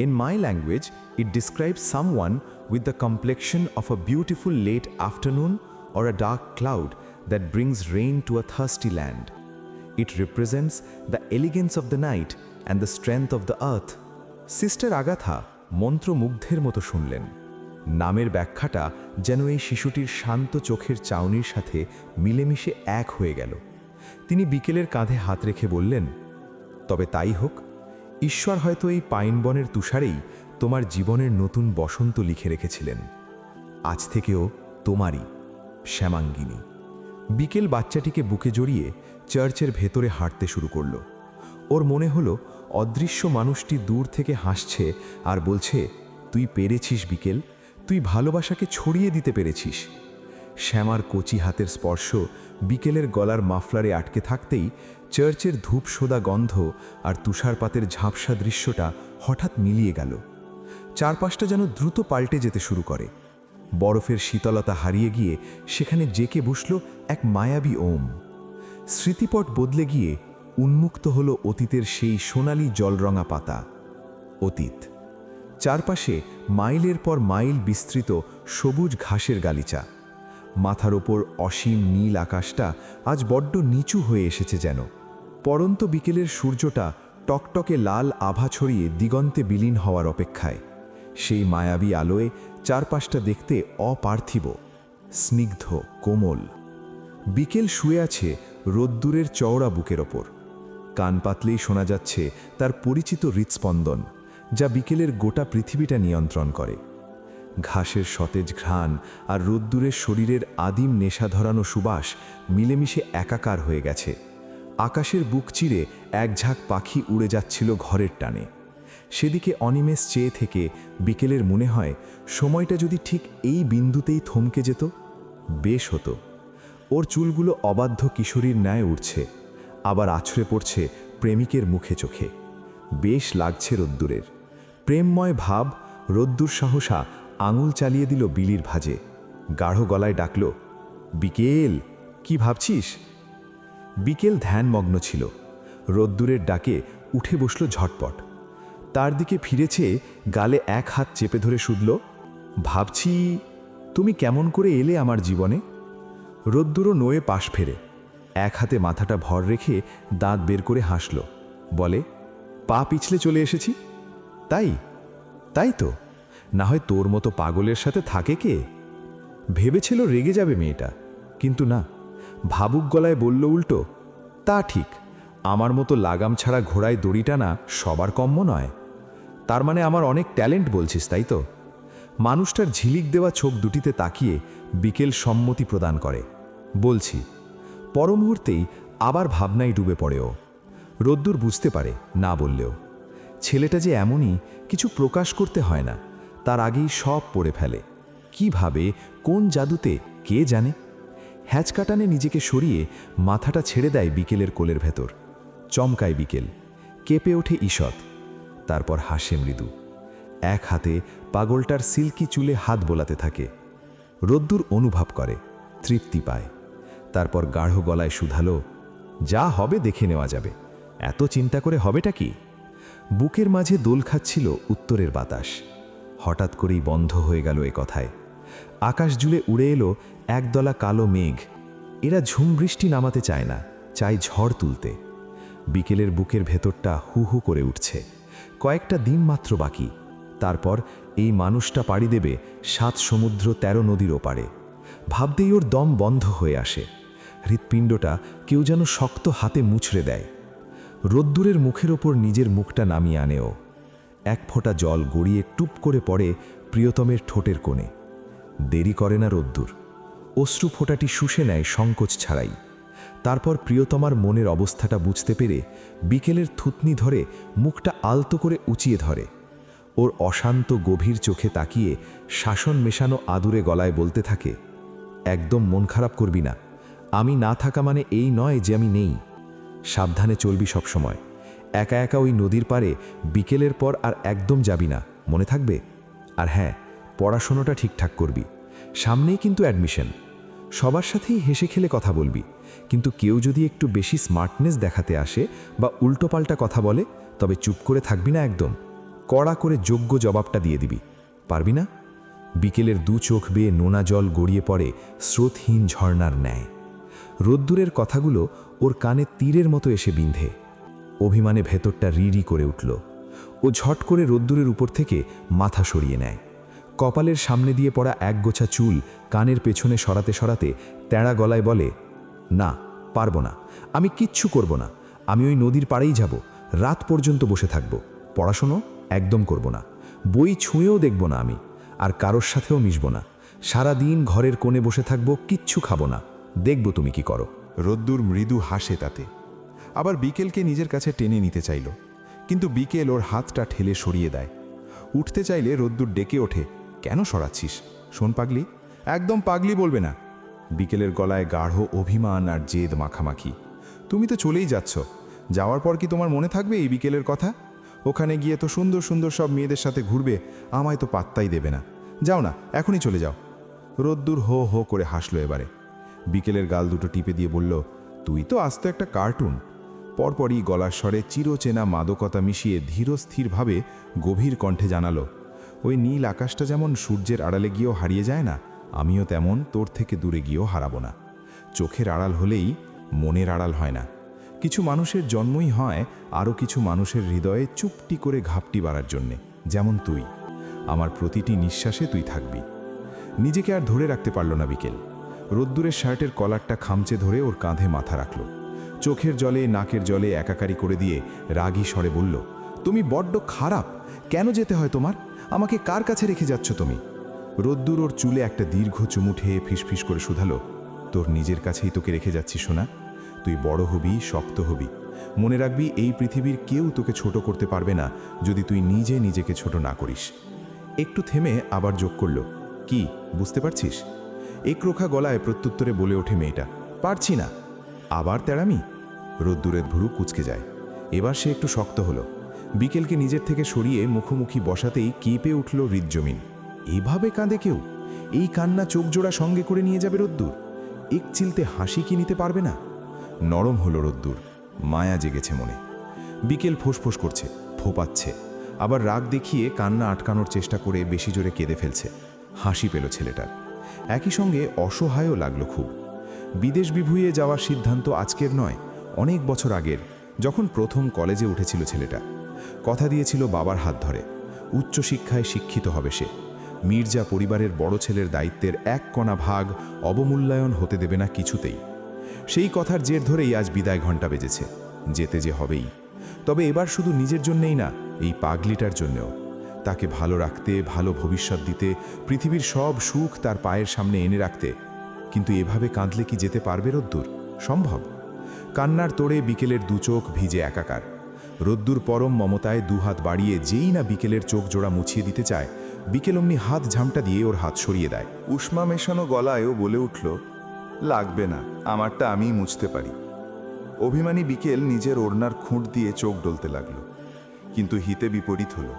In my language, it describes someone with the complexion of a beautiful late afternoon or a dark cloud that brings rain to a thirsty land. It represents the elegance of the night and the strength of the earth. Sister Agatha মন্ত্রমুগ্ধের মতো শুনলেন। নামের ব্যাখ্যাটা যেন এই শিশুটির শান্ত চোখের চাউনির সাথে মিলেমিশে এক হয়ে গেল। তিনি বিকেলের কাঁধে হাত রেখে বললেন, তবে তাই হোক, ঈশ্বর হয়তো এই পাইনবনের তুষারেই তোমার জীবনের নতুন বসন্ত লিখে রেখেছিলেন। আজ থেকেও তোমারই, শ্যামাঙ্গিনী। বিকেল বাচ্চাটিকে বুকে জড়িয়ে চার্চের ভেতরে হাঁটতে শুরু করল। ওর মনে হলো অদৃশ্য মানুষটি দূর থেকে হাসছে আর বলছে, তুই পেরেছিস বিকেল, তুই ভালোবাসাকে ছড়িয়ে দিতে পেরেছিস। শ্যামার কচি হাতের স্পর্শ বিকেলের গলার মাফলারে আটকে থাকতেই চার্চের ধূপসোদা গন্ধ আর তুষারপাতের ঝাপসা দৃশ্যটা হঠাৎ মিলিয়ে গেল। চারপাশটা যেন দ্রুত পাল্টে যেতে শুরু করে। বরফের শীতলতা হারিয়ে গিয়ে সেখানে জেকে বসল এক মায়াবী ওম। স্মৃতিপট বদলে গিয়ে উন্মুক্ত হলো অতীতের সেই সোনালি জলরঙা পাতা। অতীত। চারপাশে মাইলের পর মাইল বিস্তৃত সবুজ ঘাসের গালিচা। মাথার ওপর অসীম নীল আকাশটা আজ বড্ড নিচু হয়ে এসেছে যেন। পরন্ত বিকেলের সূর্যটা টকটকে লাল আভা ছড়িয়ে দিগন্তে বিলীন হওয়ার অপেক্ষায়। সেই মায়াবী আলোয় চারপাশটা দেখতে অপার্থিব, স্নিগ্ধ, কোমল। বিকেল শুয়ে আছে রোদ্দুরের চওড়া বুকের ওপর। কান পাতলেই শোনা যাচ্ছে তার পরিচিত হৃৎস্পন্দন, যা বিকেলের গোটা পৃথিবীটা নিয়ন্ত্রণ করে। ঘাসের সতেজ ঘ্রাণ আর রোদ্দুরের শরীরের আদিম নেশা ধরানো সুবাস মিলেমিশে একাকার হয়ে গেছে। আকাশের বুক চিরে এক ঝাঁক পাখি উড়ে যাচ্ছিল ঘরের টানে। সেদিকে অনিমেষ চেয়ে থেকে বিকেলের মনে হয়, সময়টা যদি ঠিক এই বিন্দুতেই থমকে যেত, বেশ হতো। ওর চুলগুলো অবাধ্য কিশোরীর ন্যায় উঠছে, আবার আছড়ে পড়ছে প্রেমিকের মুখে চোখে। বেশ লাগছে রোদ্দুরের প্রেমময় ভাব। রোদ্দুর সাহসা আঙুল চালিয়ে দিল বিলির ভাঁজে। গাঢ় গলায় ডাকল, বিকেল, কি ভাবছিস? বিকেল ধ্যানমগ্ন ছিল। রোদ্দুরের ডাকে উঠে বসল ঝটপট। তার দিকে ফিরেছে, গালে এক হাত চেপে ধরে শুধল, ভাবছি তুমি কেমন করে এলে আমার জীবনে। রোদ্দুরও নয়ে পাশ ফেরে, এক হাতে মাথাটা ভর রেখে দাঁত বের করে হাসল, বলে, পা পিছলে চলে এসেছি। তাই তাই তো, না হয় তোর মতো পাগলের সাথে থাকে কে? ভেবেছিল রেগে যাবে মেয়েটা, কিন্তু না, ভাবুক গলায় বলল উল্টো, তা ঠিক, আমার মতো লাগাম ছাড়া ঘোড়ায় দড়ি টানা সবার কম্য নয়। তার মানে আমার অনেক ট্যালেন্ট বলছিস, তাই তো? মানুষটার ঝিলিক দেওয়া চোখ দুটিতে তাকিয়ে বিকেল সম্মতি প্রদান করে, বলছি। পরমুহূর্তেই আবার ভাবনায় ডুবে পড়ে ও। রোদ্দুর বুঝতে পারে না বললেও। ছেলেটা যে এমনই, কিছু প্রকাশ করতে হয় না, তার আগেই সব পড়ে ফেলে। কিভাবে, কোন জাদুতে, কে জানে। হ্যাচকাটানে নিজেকে সরিয়ে মাথাটা ছেড়ে দেয় বিকেলের কোলের ভেতর। চমকায় বিকেল, কেঁপে ওঠে ঈষৎ, তারপর হাসে মৃদু। এক হাতে পাগলটার সিল্কি চুলে হাত বোলাতে থাকে। রোদ্দুর অনুভব করে, তৃপ্তি পায়। তারপর গাঢ় গলায় শুধালো, যা হবে দেখে নেওয়া যাবে, এত চিন্তা করে হবেটা কি? বুকের মাঝে দোল খাচ্ছিল উত্তরের বাতাস। হঠাৎ করেই বন্ধ হয়ে গেল এ কথায়। আকাশ জুড়ে উড়ে এলো একদলা কালো মেঘ। এরা ঝুম বৃষ্টি নামাতে চায় না, চায় ঝড় তুলতে। বিকেলের বুকের ভেতরটা হু হু করে উঠছে। কয়েকটা দিন মাত্র বাকি, তারপর এই মানুষটা পাড়ি দেবে 7 সমুদ্র 13 নদীর ওপারে। ভাবতেই ওর দম বন্ধ হয়ে আসে। হৃৎপিণ্ডটা কেউ যেন শক্ত হাতে মুছড়ে দেয়। রোদ্দুরের মুখের ওপর নিজের মুখটা নামিয়ে আনেও। এক ফোঁটা জল গড়িয়ে টুপ করে পড়ে প্রিয়তমের ঠোঁটের কোণে। দেরি করে না রোদ্দুর, অশ্রু ফোঁটাটি শুষে নেয় সংকোচ ছাড়াই। তারপর প্রিয়তমার মনের অবস্থাটা বুঝতে পেরে বিকেলের থুতনি ধরে মুখটা আলতো করে উঁচিয়ে ধরে। ওর অশান্ত গভীর চোখে তাকিয়ে শাসন মেশানো আদুরে গলায় বলতে থাকে, একদম মন খারাপ করবি না। আমি না থাকা মানে এই নয় যে আমি নেই। সাবধানে চলবি সবসময়। একা একা ওই নদীর পারে বিকেলের পর আর একদম যাবি না, মনে থাকবে? আর হ্যাঁ, পড়াশোনাটা ঠিকঠাক করবি। সামনেই কিন্তু অ্যাডমিশন। সবার সাথেই হেসে খেলে কথা বলবি, কিন্তু কেউ যদি একটু বেশি স্মার্টনেস দেখাতে আসে বা উল্টোপাল্টা কথা বলে, তবে চুপ করে থাকবি না একদম। কড়া করে যোগ্য জবাবটা দিয়ে দিবি। পারবি না? বিকেলের 2 চোখ বেয়ে নোনা জল গড়িয়ে পড়ে স্রোতহীন ঝর্ণার ন্যায়। রোদ্দুরের কথাগুলো ওর কানে তীরের মতো এসে বিঁধে। অভিমানে ভেতরটা রিরি করে উঠল। ও ঝট করে রোদ্দুরের উপর থেকে মাথা সরিয়ে নেয়। কপালের সামনে দিয়ে পড়া একগোছা চুল কানের পেছনে সরাতে সরাতে তেড়া গলায় বলে, না, পারবো না, আমি কিচ্ছু করব না। আমি ওই নদীর পাড়েই যাব, রাত পর্যন্ত বসে থাকব, পড়াশুনো একদম করব না, বই ছুঁয়েও দেখব না আমি, আর কারোর সাথেও মিশব না, সারা দিন ঘরের কোণে বসে থাকব, কিচ্ছু খাবো না, দেখব তুমি কি করো। রোদ্দুর মৃদু হাসে তাতে। আবার বিকেলকে নিজের কাছে টেনে নিতে চাইল, কিন্তু বিকেল ওর হাতটা ঠেলে সরিয়ে দেয়। উঠতে চাইলে রোদ্দুর ডেকে ওঠে, কেন সরাচ্ছিস? শোন পাগলি, একদম পাগলি বলবে না। বিকেলের গলায় গাঢ় অভিমান আর জেদ মাখামাখি। তুমি তো চলেই যাচ্ছ, যাওয়ার পর কি তোমার মনে থাকবে এই বিকেলের কথা? ওখানে গিয়ে তো সুন্দর সুন্দর সব মেয়েদের সাথে ঘুরবে, আমায় তো পাত্তাই দেবে না। যাও না, এখনই চলে যাও। রোদ্দুর হো হো করে হাসলো এবারে। বিকেলের গাল দুটো টিপে দিয়ে বলল, তুই তো আস্ত একটা কার্টুন। পরপরই গলার স্বরে চিরচেনা মাদকতা মিশিয়ে ধীরস্থিরভাবে গভীর কণ্ঠে জানালো, ওই নীল আকাশটা যেমন সূর্যের আড়ালে গিয়েও হারিয়ে যায় না, আমিও তেমন তোর থেকে দূরে গিয়েও হারাবো না। চোখের আড়াল হলেই মনের আড়াল হয় না। কিছু মানুষের জন্মই হয় আরও কিছু মানুষের হৃদয়ে চুপটি করে ঘাপটি বাড়ার জন্যে, যেমন তুই। আমার প্রতিটি নিঃশ্বাসে তুই থাকবি। নিজেকে আর ধরে রাখতে পারল না বিকেল। রোদ্দুরের শার্টের কলারটা খামচে ধরে ওর কাঁধে মাথা রাখল। চোখের জলে নাকের জলে একাকারি করে দিয়ে রাগী স্বরে বলল, তুমি বড্ড খারাপ, কেন যেতে হয় তোমার? আমাকে কার কাছে রেখে যাচ্ছ তুমি? রোদ্দুর ওর চুলে একটা দীর্ঘ চুমু ঠেয়ে ফিসফিস করে শুধালো, তোর নিজের কাছেই তোকে রেখে যাচ্ছি সোনা। তুই বড় হবি, শক্ত হবি। মনে রাখবি, এই পৃথিবীর কেউ তোকে ছোট করতে পারবে না যদি তুই নিজে নিজেকে ছোট না করিস। একটু থেমে আবার যোগ করল, কি বুঝতে পারছিস? একরোখা গলায় প্রত্যুত্তরে বলে ওঠে মেয়েটা, পারছি না। আবার তেড়ামি? রোদ্দুরের ভুরু কুঁচকে যায়। এবার সে একটু শক্ত হলো। বিকেলকে নিজের থেকে সরিয়ে মুখোমুখি বসাতেই কেঁপে উঠল হৃদজমিন। এভাবে কাঁদে কেউ? এই কান্না চোখ জোড়া সঙ্গে করে নিয়ে যাবে রোদ্দুর? এক চিলতে হাসি কি নিতে পারবে না? নরম হলো রোদ্দুর, মায়া জেগেছে মনে। বিকেল ফোঁসফোঁস করছে, ফোপাচ্ছে, আবার রাগ দেখিয়ে কান্না আটকানোর চেষ্টা করে বেশি জোরে কেঁদে ফেলছে। হাসি পেল ছেলেটার, একই সঙ্গে অসহায়ও লাগলো খুব। বিদেশ বিভুঁইয়ে যাওয়ার সিদ্ধান্ত আজকের নয়, অনেক বছর আগের, যখন প্রথম কলেজে উঠেছিল ছেলেটা। কথা দিয়েছিল বাবার হাত ধরে, উচ্চশিক্ষায় শিক্ষিত হবে সে। মির্জা পরিবারের বড় ছেলের দায়িত্বের এক কণা ভাগ অবমূল্যায়ন হতে দেবে না কিছুতেই। সেই কথার জের ধরেই আজ বিদায় ঘণ্টা বেজেছে। যেতে যে হবেই। তবে এবার শুধু নিজের জন্যেই না, এই পাগলিটার জন্যেও। তাকে ভালো রাখতে, ভালো ভবিষ্যৎ দিতে, পৃথিবীর সব সুখ তার পায়ের সামনে এনে রাখতে। কিন্তু এভাবে কাঁদলে কি যেতে পারবে রোদ্দুর? সম্ভব? কান্নার তোড়ে বিকেলের দু চোখ ভিজে একাকার। রোদ্দুর পরম মমতায় দুহাত বাড়িয়ে যেই না বিকেলের চোখ জোড়া মুছিয়ে দিতে চায়, বিকেল অমনি হাত ঝামটা দিয়ে ওর হাত সরিয়ে দেয়। উষ্মা মেশানো গলায়ও বলে উঠল, লাগবে না, আমারটা আমিই মুছতে পারি। অভিমানী বিকেল নিজের ওড়নার খুঁট দিয়ে চোখ ডলতে লাগলো, কিন্তু হিতে বিপরীত হলো।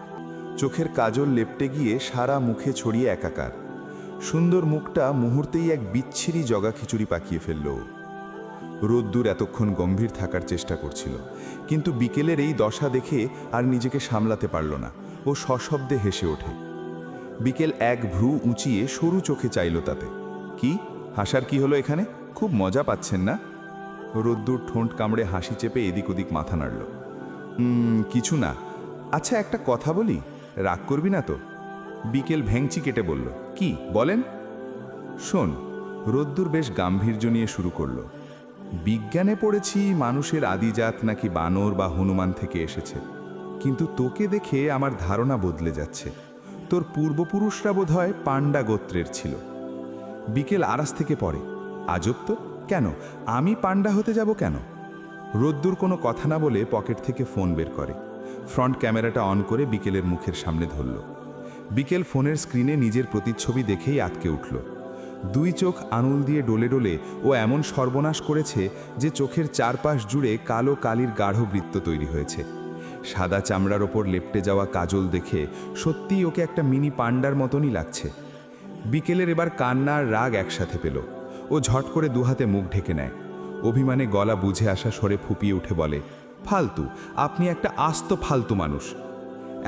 চোখের কাজল লেপটে গিয়ে সারা মুখে ছড়িয়ে একাকার। সুন্দর মুখটা মুহূর্তেই এক বিচ্ছিরি জগা খিচুড়ি পাকিয়ে ফেলল। রোদ্দুর এতক্ষণ গম্ভীর থাকার চেষ্টা করছিল, কিন্তু বিকেলের এই দশা দেখে আর নিজেকে সামলাতে পারল না। ও সশব্দে হেসে ওঠে। বিকেল এক ভ্রু উঁচিয়ে সরু চোখে চাইল তাতে। কি হাসার কি হলো এখানে? খুব মজা পাচ্ছেন না? রোদ্দুর ঠোঁট কামড়ে হাসি চেপে এদিক ওদিক মাথা নাড়ল। কিছু না। আচ্ছা একটা কথা বলি, রাগ করবি না তো? বিকেল ভেংচি কেটে বলল, কি বলেন? শোন। রোদ্দুর বেশ গাম্ভীর্য নিয়ে শুরু করলো। বিজ্ঞানে পড়েছি মানুষের আদিজাত নাকি বানর বা হনুমান থেকে এসেছে, কিন্তু তোকে দেখে আমার ধারণা বদলে যাচ্ছে। তোর পূর্বপুরুষরা বোধহয় পান্ডা গোত্রের ছিল। বিকেল আরাস থেকে পড়ে। আজব তো, কেন আমি পান্ডা হতে যাব কেন? রোদ্দুর কোনো কথা না বলে পকেট থেকে ফোন বের করে। ফ্রন্ট ক্যামেরাটা অন করে বিকেলের মুখের সামনে ধরল। বিকেল ফোনের স্ক্রিনে নিজের প্রতিচ্ছবি দেখেই আটকে উঠল। দুই চোখ আঙুল দিয়ে ডলে ডলে ও এমন সর্বনাশ করেছে যে চোখের চারপাশ জুড়ে কালো কালির গাঢ় বৃত্ত তৈরি হয়েছে। সাদা চামড়ার ওপর লেপটে যাওয়া কাজল দেখে সত্যিই ওকে একটা মিনি পান্ডার মতনই লাগছে। বিকেলের এবার কান্না আর রাগ একসাথে পেল। ও ঝট করে দুহাতে মুখ ঢেকে নেয়। অভিমানে গলা বুঝে আসা স্বরে ফুপিয়ে উঠে বলে, ফালতু, আপনি একটা আস্ত ফালতু মানুষ।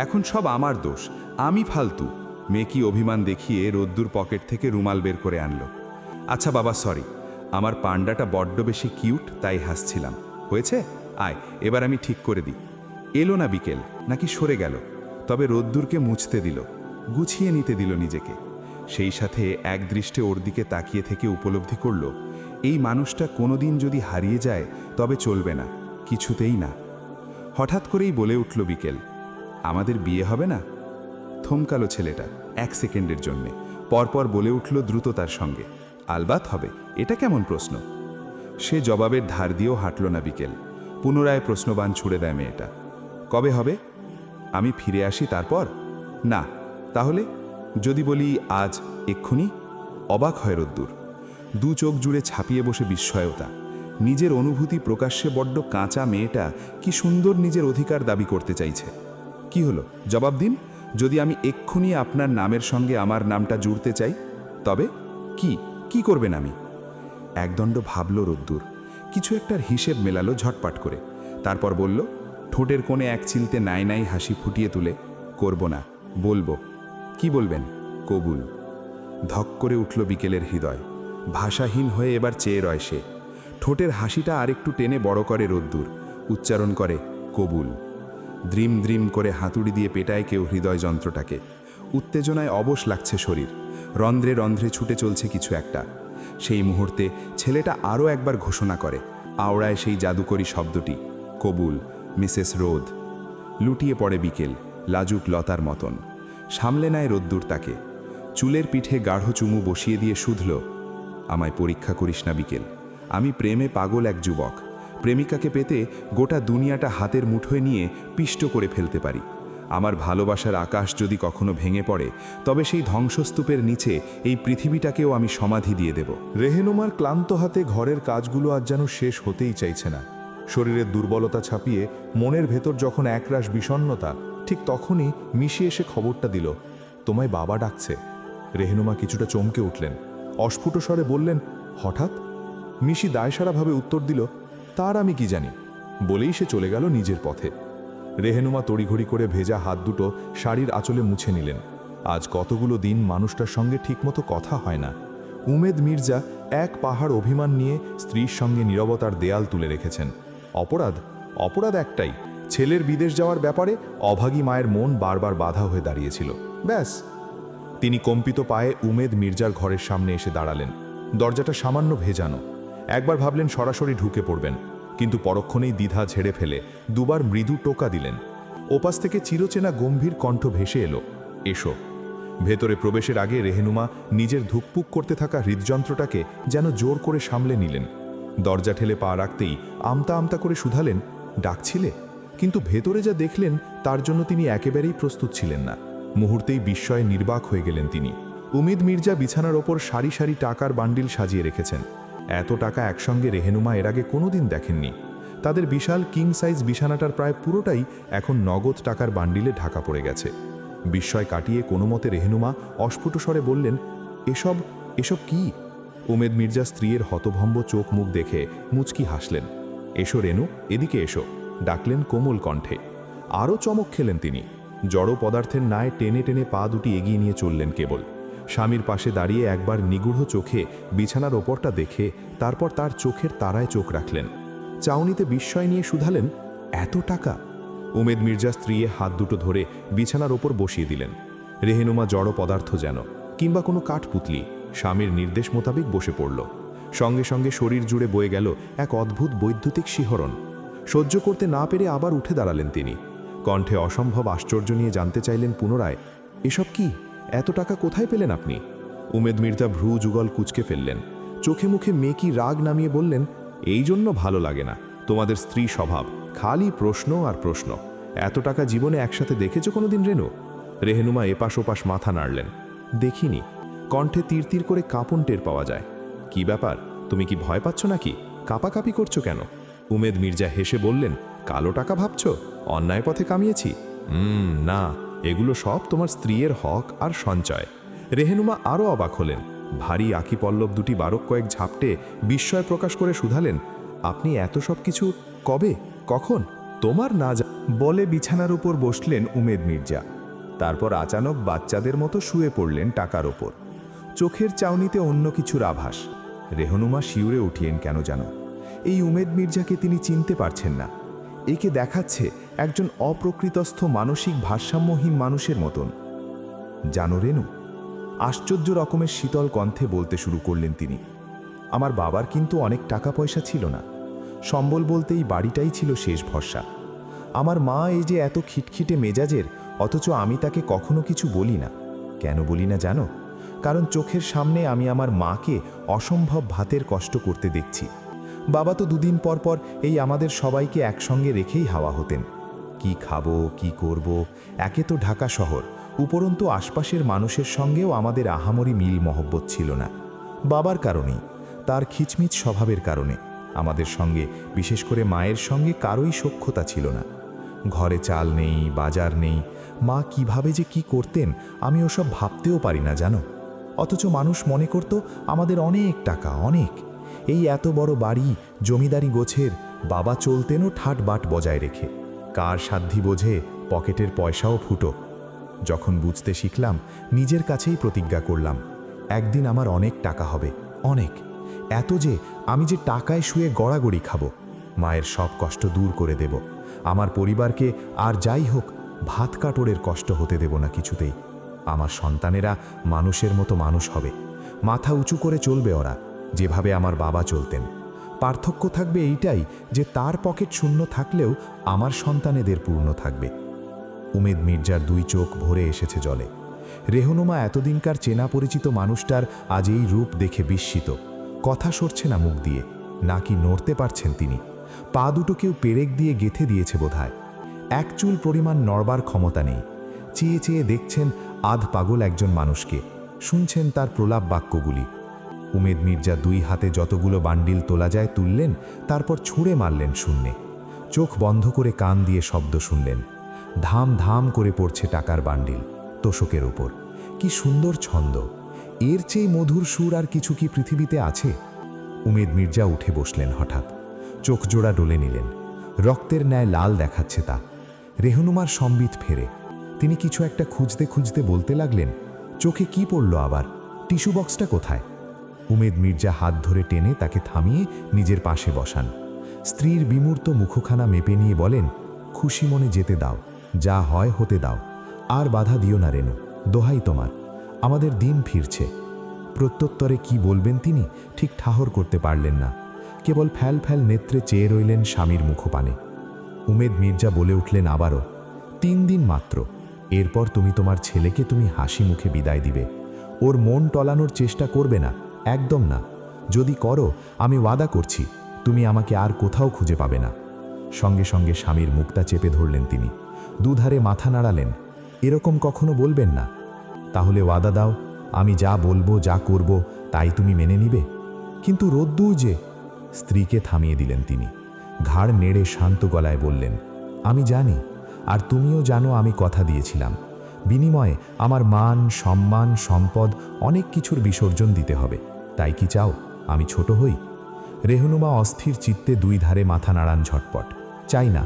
এখন সব আমার দোষ, আমি ফালতু। মেকি অভিমান দেখিয়ে রোদ্দুর পকেট থেকে রুমাল বের করে আনলো। আচ্ছা বাবা, সরি, আমার পান্ডাটা বড্ড বেশি কিউট, তাই হাসছিলাম। হয়েছে, আয় এবার আমি ঠিক করে দিই। এলো না বিকেল, নাকি সরে গেল? তবে রোদ্দুরকে মুছতে দিল। গুছিয়ে নিতে দিল নিজেকে। সেই সাথে একদৃষ্টে ওর দিকে তাকিয়ে থেকে উপলব্ধি করল, এই মানুষটা কোনোদিন যদি হারিয়ে যায় তবে চলবে না, কিছুতেই না। হঠাৎ করেই বলে উঠল বিকেল, আমাদের বিয়ে হবে না? থমকালো ছেলেটা 1 সেকেন্ডের জন্যে, পরপর বলে উঠল দ্রুততার সঙ্গে, আলবাত হবে, এটা কেমন প্রশ্ন? সে জবাবের ধার দিয়েও হাঁটল না বিকেল। পুনরায় প্রশ্নবাণ ছুড়ে দেয় মেয়েটা, কবে হবে? আমি ফিরে আসি তারপর? না, তাহলে যদি বলি আজ, এক্ষুনি? অবাক হয় রোদ্দুর। 2 চোখ জুড়ে ছাপিয়ে বসে বিস্ময়তা। নিজের অনুভূতি প্রকাশ্যে বড্ড কাঁচা মেয়েটা কি সুন্দর নিজের অধিকার দাবি করতে চাইছে। কি হলো, জবাব দিন। যদি আমি এক্ষুনি আপনার নামের সঙ্গে আমার নামটা জুড়তে চাই, তবে কি করবেন আমি? একদণ্ড ভাবল রোদ্দুর, কিছু একটার হিসেব মেলালো ঝটপট করে। তারপর বলল, ঠোঁটের কোণে এক চিলতে নাই নাই হাসি ফুটিয়ে তুলে, করব না, বলবো। কি বলবেন? কবুল। ধক করে উঠল বিকেলের হৃদয়। ভাষাহীন হয়ে এবার চেয়ে রয় সে। ঠোঁটের হাসিটা আরেকটু টেনে বড় করে রোদ্দুর, উচ্চারণ করে, কবুল। দ্রিম দ্রিম করে হাতুড়ি দিয়ে পেটায় কেউ হৃদয় যন্ত্রটাকে। উত্তেজনায় অবশ লাগছে শরীর, রন্ধ্রে রন্ধ্রে ছুটে চলছে কিছু একটা। সেই মুহূর্তে ছেলেটা আরও একবার ঘোষণা করে, আওড়ায় সেই জাদুকরী শব্দটি, কবুল, মিসেস রোদ। লুটিয়ে পড়ে বিকেল, লাজুক লতার মতন। সামলে নেয় রোদ্দুর তাকে। চুলের পিঠে গাঢ় চুমু বসিয়ে দিয়ে শুধল, আমায় পরীক্ষা করিস না বিকেল, আমি প্রেমে পাগল এক যুবক। প্রেমিকাকে পেতে গোটা দুনিয়াটা হাতের মুঠোয় নিয়ে পিষ্ট করে ফেলতে পারি। আমার ভালোবাসার আকাশ যদি কখনো ভেঙে পড়ে, তবে সেই ধ্বংসস্তূপের নিচে এই পৃথিবীটাকেও আমি সমাধি দিয়ে দেব। রেহেনুমার ক্লান্ত হাতে ঘরের কাজগুলো আজ যেন শেষ হতেই চাইছে না। শরীরের দুর্বলতা ছাপিয়ে মনের ভেতর যখন একরাশ বিষণ্ণতা, ঠিক তখনই মিশি এসে খবরটা দিল, তোমায় বাবা ডাকছে। রেহেনুমা কিছুটা চমকে উঠলেন, অস্ফুট স্বরে বললেন, হঠাৎ? মিশি দায়সারাভাবে উত্তর দিল, তার আমি কি জানি, বলেই সে চলে গেল নিজের পথে। রেহেনুমা তড়িঘড়ি করে ভেজা হাত দুটো শাড়ির আঁচলে মুছে নিলেন। আজ কতগুলো দিন মানুষটার সঙ্গে ঠিকমতো কথা হয় না। উমেদ মির্জা এক পাহাড় অভিমান নিয়ে স্ত্রীর সঙ্গে নীরবতার দেয়াল তুলে রেখেছেন। অপরাধ একটাই, ছেলের বিদেশ যাওয়ার ব্যাপারে অভাগী মায়ের মন বারবার বাধা হয়ে দাঁড়িয়েছিল। ব্যাস। তিনি কম্পিত পায়ে উমেদ মির্জার ঘরের সামনে এসে দাঁড়ালেন। দরজাটা সামান্য ভেজানো। একবার ভাবলেন সরাসরি ঢুকে পড়বেন, কিন্তু পরক্ষণেই দ্বিধা ঝেড়ে ফেলে দুবার মৃদু টোকা দিলেন। ওপাশ থেকে চিরচেনা গম্ভীর কণ্ঠ ভেসে এলো, এসো। ভেতরে প্রবেশের আগে রেহেনুমা নিজের ধুকপুক করতে থাকা হৃদযন্ত্রটাকে যেন জোর করে সামলে নিলেন। দরজা ঠেলে পা রাখতেই আমতা আমতা করে শুধালেন, ডাকছিলে? কিন্তু ভেতরে যা দেখলেন তার জন্য তিনি একেবারেই প্রস্তুত ছিলেন না। মুহূর্তেই বিস্ময়ে নির্বাক হয়ে গেলেন তিনি। উমিদ মির্জা বিছানার ওপর সারি সারি টাকার বান্ডিল সাজিয়ে রেখেছেন। এত টাকা একসঙ্গে রেহেনুমা এর আগে কোনোদিন দেখেননি। তাদের বিশাল কিং সাইজ বিছানাটার প্রায় পুরোটাই এখন নগদ টাকার বান্ডিলে ঢাকা পড়ে গেছে। বিস্ময় কাটিয়ে কোনো মতে রেহেনুমা অস্ফুট স্বরে বললেন, এসব কি? উমেদ মির্জা স্ত্রীর হতভম্ব চোখ মুখ দেখে মুচকি হাসলেন। এসো রেনু, এদিকে এসো, ডাকলেন কোমল কণ্ঠে। আরও চমক খেলেন তিনি। জড় পদার্থের ন্যায় টেনে টেনে পা দুটি এগিয়ে নিয়ে চললেন কেবল। স্বামীর পাশে দাঁড়িয়ে একবার নিগূঢ় চোখে বিছানার ওপরটা দেখে তারপর তার চোখের তারায় চোখ রাখলেন। চাউনিতে বিস্ময় নিয়ে শুধালেন, এত টাকা? উমেদ মির্জা স্ত্রীর হাত দুটো ধরে বিছানার ওপর বসিয়ে দিলেন। রেহেনুমা জড় পদার্থ যেন, কিংবা কোনো কাঠপুতলি, স্বামীর নির্দেশ মোতাবেক বসে পড়ল। সঙ্গে সঙ্গে শরীর জুড়ে বয়ে গেল এক অদ্ভুত বৈদ্যুতিক শিহরণ। সহ্য করতে না পেরে আবার উঠে দাঁড়ালেন তিনি। কণ্ঠে অসম্ভব আশ্চর্য নিয়ে জানতে চাইলেন পুনরায়, এসব কি? এত টাকা কোথায় পেলেন আপনি? উমেদ মির্জা ভ্রু যুগল কুঁচকে ফেললেন। চোখে মুখে মেকি রাগ নামিয়ে বললেন, এই জন্য ভালো লাগে না তোমাদের স্ত্রী স্বভাব, খালি প্রশ্ন আর প্রশ্ন। এত টাকা জীবনে একসাথে দেখেছ কোনোদিন রেনু? রেহেনুমা এপাশ ওপাশ মাথা নাড়লেন। দেখিনি। কণ্ঠে তীর তীর করে কাঁপন টের পাওয়া যায়। কি ব্যাপার, তুমি কি ভয় পাচ্ছ নাকি? কাঁপাকাঁপি করছো কেন? উমেদ মির্জা হেসে বললেন, কালো টাকা ভাবছ? অন্যায় পথে কামিয়েছি? না, এগুলো সব তোমার স্ত্রীর হক আর সঞ্চয়। রেহেনুমা আরও অবাক হলেন। ভারী আঁখি পল্লব দুটি বারক কয়েক ঝাপটে বিস্ময় প্রকাশ করে শুধালেন, আপনি এত সব কিছু কবে, কখন? তোমার না বলে বিছানার উপর বসলেন উমেদ মির্জা। তারপর আচানক বাচ্চাদের মতো শুয়ে পড়লেন টাকার ওপর। চোখের চাউনিতে অন্য কিছুর আভাস। রেহেনুমা শিউরে উঠিয়েন কেন জানো। এই উমেদ মির্জাকে তিনি চিনতে পারছেন না। একে দেখাচ্ছে একজন অপ্রকৃতস্থ মানসিক ভারসাম্যহীন মানুষের মতন। জানো রেনু, আশ্চর্য রকমের শীতল কণ্ঠে বলতে শুরু করলেন তিনি, আমার বাবার কিন্তু অনেক টাকা পয়সা ছিল না। সম্বল বলতে এই বাড়িটাই ছিল শেষ ভরসা। আমার মা এই যে এত খিটখিটে মেজাজের, অথচ আমি তাকে কখনো কিছু বলি না। কেন বলি না জানো? কারণ চোখের সামনে আমি আমার মাকে অসম্ভব ভাতের কষ্ট করতে দেখছি। বাবা তো দুদিন পর পর এই আমাদের সবাইকে একসঙ্গে রেখেই হাওয়া হতেন। কি খাবো, কি করব, একে তো ঢাকা শহর, উপরন্তু আশপাশের মানুষের সঙ্গেও আমাদের আহামরি মিল মহব্বত ছিল না। বাবার কারণেই, তার খিচমিচ স্বভাবের কারণে আমাদের সঙ্গে, বিশেষ করে মায়ের সঙ্গে কারোই সখ্যতা ছিল না। ঘরে চাল নেই, বাজার নেই, মা কিভাবে যে কি করতেন আমি ওসব ভাবতেও পারি না জানো। অথচ মানুষ মনে করত আমাদের অনেক টাকা, অনেক। এই এত বড় বাড়ি, জমিদারি গোছের, বাবা চলতেনও ঠাট বাট বজায় রেখে। কার সাধ্যি বোঝে পকেটের পয়সাও ফুটো। যখন বুঝতে শিখলাম, নিজের কাছেই প্রতিজ্ঞা করলাম, একদিন আমার অনেক টাকা হবে, অনেক। এত যে আমি যে টাকায় শুয়ে গড়াগড়ি খাবো, মায়ের সব কষ্ট দূর করে দেব, আমার পরিবারকে আর যাই হোক ভাত কাটড়ের কষ্ট হতে দেব না কিছুতেই। আমার সন্তানেরা মানুষের মতো মানুষ হবে, মাথা উঁচু করে চলবে ওরা, যেভাবে আমার বাবা চলতেন। পার্থক্য থাকবে এইটাই যে তার পকেট শূন্য থাকলেও আমার সন্তানেদের পূর্ণ থাকবে। উমেদ মির্জার দুই চোখ ভরে এসেছে জলে। রেহনুমা এতদিনকার চেনা পরিচিত মানুষটার আজ এই রূপ দেখে বিস্মিত। কথা সরছে না মুখ দিয়ে, নাকি নড়তে পারছেন তিনি। পা দুটো কেউ পেরেক দিয়ে গেঁথে দিয়েছে বোধহয়। এক চুল পরিমাণ নড়বার ক্ষমতা নেই। চেয়ে চেয়ে দেখছেন আধ পাগল একজন মানুষকে, শুনছেন তার প্রলাপ বাক্যগুলি। উমেদ মির্জা দুই হাতে যতগুলো বান্ডিল তোলা যায় তুললেন, তারপর ছুঁড়ে মারলেন শূন্যে। চোখ বন্ধ করে কান দিয়ে শব্দ শুনলেন। ধাম ধাম করে পড়ছে টাকার বান্ডিল তোষকের ওপর। কি সুন্দর ছন্দ! এর চেয়ে মধুর সুর আর কিছু কি পৃথিবীতে আছে? উমেদ মির্জা উঠে বসলেন হঠাৎ, চোখ জোড়া ডলে নিলেন। রক্তের ন্যায় লাল দেখাচ্ছে তা। রেহনুমার সম্বিত ফেরে। তিনি কিছু একটা খুঁজতে খুঁজতে বলতে লাগলেন, চোখে কি পড়ল আবার? টিস্যু বক্সটা কোথায়? উমেদ মির্জা হাত ধরে টেনে তাকে থামিয়ে নিজের পাশে বসান। স্ত্রীর বিমূর্ত মুখখানা মেপে নিয়ে বলেন, খুশি মনে যেতে দাও, যা হয় হতে দাও, আর বাধা দিও না রেনু, দোহাই তোমার, আমাদের দিন ফিরছে। প্রত্যুত্তরে কি বলবেন তিনি ঠিক ঠাহর করতে পারলেন না। কেবল ফ্যাল ফ্যাল নেত্রে চেয়ে রইলেন স্বামীর মুখপানে। উমেদ মির্জা বলে উঠলেন আবারও, 3 দিন মাত্র, এরপর তুমি তোমার ছেলেকে তুমি হাসি মুখে বিদায় দিবে। ওর মন টলানোর চেষ্টা করবে না, একদম না। যদি করো, আমি ওয়াদা করছি তুমি আমাকে আর কোথাও খুঁজে পাবে না। সঙ্গে সঙ্গে স্বামীর মুখটা চেপে ধরলেন তিনি, দুধারে মাথা নাড়ালেন। এরকম কখনো বলবেন না। তাহলে ওয়াদা দাও, আমি যা বলবো, যা করব, তাই তুমি মেনে নিবে। কিন্তু রোদ্দুর যে। স্ত্রীকে থামিয়ে দিলেন তিনি। ঘাড় নেড়ে শান্ত গলায় বললেন, আমি জানি, আর তুমিও জানো আমি কথা দিয়েছিলাম। বিনিময়ে আমার মান, সম্মান, সম্পদ অনেক কিছুর বিসর্জন দিতে হবে। তাই কি চাও আমি ছোট হই? রেহনুমা অস্থির চিত্তে দুই ধারে মাথা নাড়ান ঝটপট। চাই না,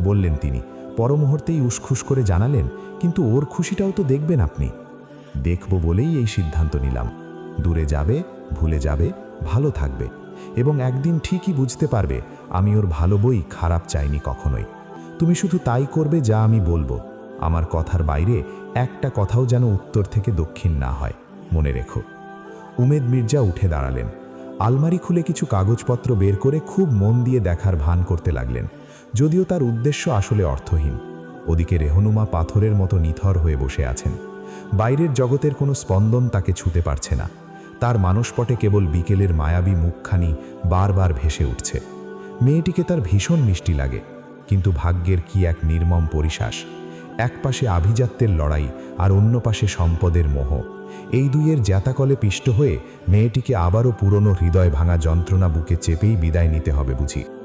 বললেন তিনি। পরমুহূর্তেই উসখুস করে জানালেন, কিন্তু ওর খুশিটাও তো দেখবেন আপনি। দেখব বলেই এই সিদ্ধান্ত নিলাম। দূরে যাবে, ভুলে যাবে, ভালো থাকবে, এবং একদিন ঠিকই বুঝতে পারবে আমি ওর ভালো বই খারাপ চাইনি কখনোই। তুমি শুধু তাই করবে যা আমি বলবো। আমার কথার বাইরে একটা কথাও যেন উত্তর থেকে দক্ষিণ না হয়, মনে রেখো। উমেদ মির্জা উঠে দাঁড়ালেন। আলমারি খুলে কিছু কাগজপত্র বের করে খুব মন দিয়ে দেখার ভান করতে লাগলেন, যদিও তার উদ্দেশ্য আসলে অর্থহীন। ওদিকে রেহনুমা পাথরের মতো নিথর হয়ে বসে আছেন। বাইরের জগতের কোনো স্পন্দন তাকে ছুতে পারছে না। তার মানসপটে কেবল বিকেলের মায়াবী মুখখানি বারবার ভেসে উঠছে। মেয়েটিকে তার ভীষণ মিষ্টি লাগে, কিন্তু ভাগ্যের কি এক নির্মম পরিশ্বাস। এক পাশে আভিজাত্যের লড়াই, আর অন্য পাশে সম্পদের মোহ। এই দুইয়ের জ্যাতাকলে পিষ্ট হয়ে মেয়েটিকে আবারও পুরনো হৃদয় ভাঙা যন্ত্রণা বুকে চেপেই বিদায় নিতে হবে বুঝি।